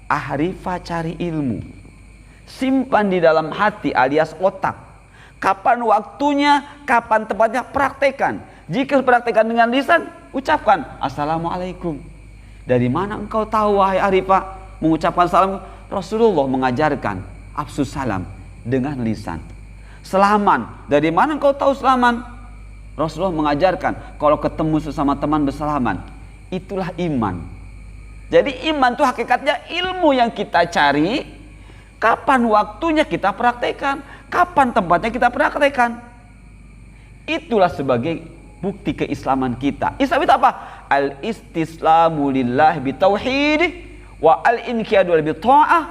ahrifa, cari ilmu. Simpan di dalam hati alias otak. Kapan waktunya, kapan tempatnya, praktekan. Jika praktekan dengan lisan, ucapkan Assalamualaikum. Dari mana engkau tahu wahai Arifah mengucapkan salam? Rasulullah mengajarkan afsus salam dengan lisan. Selaman, dari mana engkau tahu selaman? Rasulullah mengajarkan kalau ketemu sesama teman bersalaman. Itulah iman. Jadi iman itu hakikatnya ilmu yang kita cari. Kapan waktunya kita praktekkan, kapan tempatnya kita praktekkan. Itulah sebagai bukti keislaman kita. Islam itu apa? Al-istislamu lillahi bitauhid wa al-inqiyadu bi ta'ah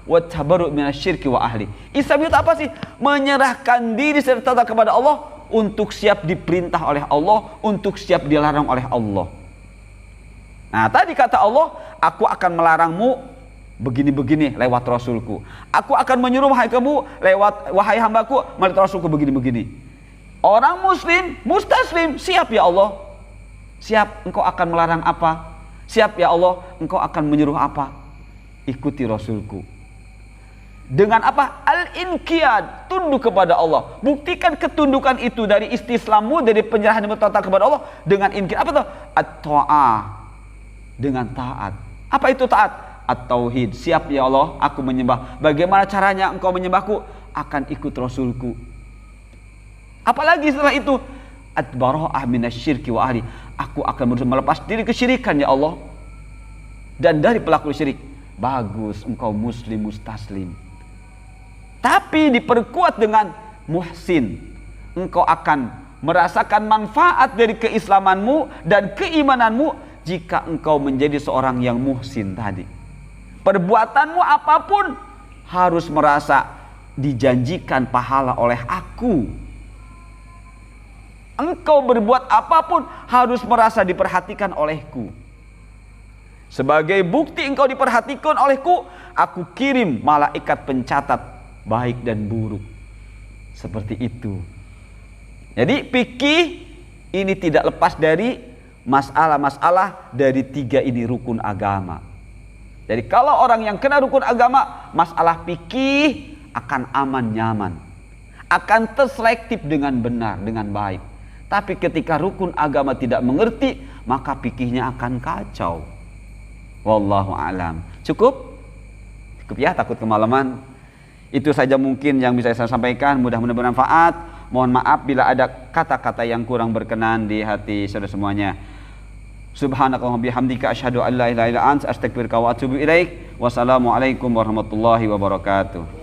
wa tabarru' minasyirki wa ahli. Islam itu apa sih? Menyerahkan diri serta kepada Allah, untuk siap diperintah oleh Allah, untuk siap dilarang oleh Allah. Nah, tadi kata Allah, aku akan melarangmu begini-begini lewat Rasulku. Aku akan menyuruh wahai kamu lewat wahai hambaku melalui Rasulku begini-begini. Orang muslim, mustaslim, siap ya Allah. Siap, engkau akan melarang apa? Siap ya Allah, engkau akan menyuruh apa? Ikuti Rasulku. Dengan apa? Al-inqiyad, tunduk kepada Allah. Buktikan ketundukan itu dari istislammu, dari penyerahan total kepada Allah dengan inqiyad. Apa itu? At-ta'ah, dengan taat. Apa itu taat? At-tauhid. Siap ya Allah, aku menyembah. Bagaimana caranya engkau menyembahku? Akan ikut Rasulku. Apalagi setelah itu? At-bara'ah minasyirki wa ahli. Aku akan berusaha melepas diri kesyirikan ya Allah, dan dari pelaku syirik. Bagus, engkau muslim mustaslim. Tapi diperkuat dengan muhsin. Engkau akan merasakan manfaat dari keislamanmu dan keimananmu jika engkau menjadi seorang yang muhsin tadi. Perbuatanmu apapun harus merasa dijanjikan pahala oleh aku. Engkau berbuat apapun harus merasa diperhatikan olehku. Sebagai bukti engkau diperhatikan olehku, aku kirim malaikat pencatat baik dan buruk. Seperti itu. Jadi fikih ini tidak lepas dari masalah-masalah dari 3 ini rukun agama. Jadi kalau orang yang kena rukun agama, masalah fikih akan aman nyaman, akan terselektif dengan benar, dengan baik. Tapi ketika rukun agama tidak mengerti, maka fikihnya akan kacau. Wallahu alam. Cukup? Cukup ya, takut kemalaman. Itu saja mungkin yang bisa saya sampaikan. Mudah-mudahan bermanfaat. Mohon maaf bila ada kata-kata yang kurang berkenan di hati saudara semuanya. Subhanakallahumma bihamdika asyhadu an la ilaha illa anta astaghfiruka wa atubu ilaik. Wassalamualaikum warahmatullahi wabarakatuh.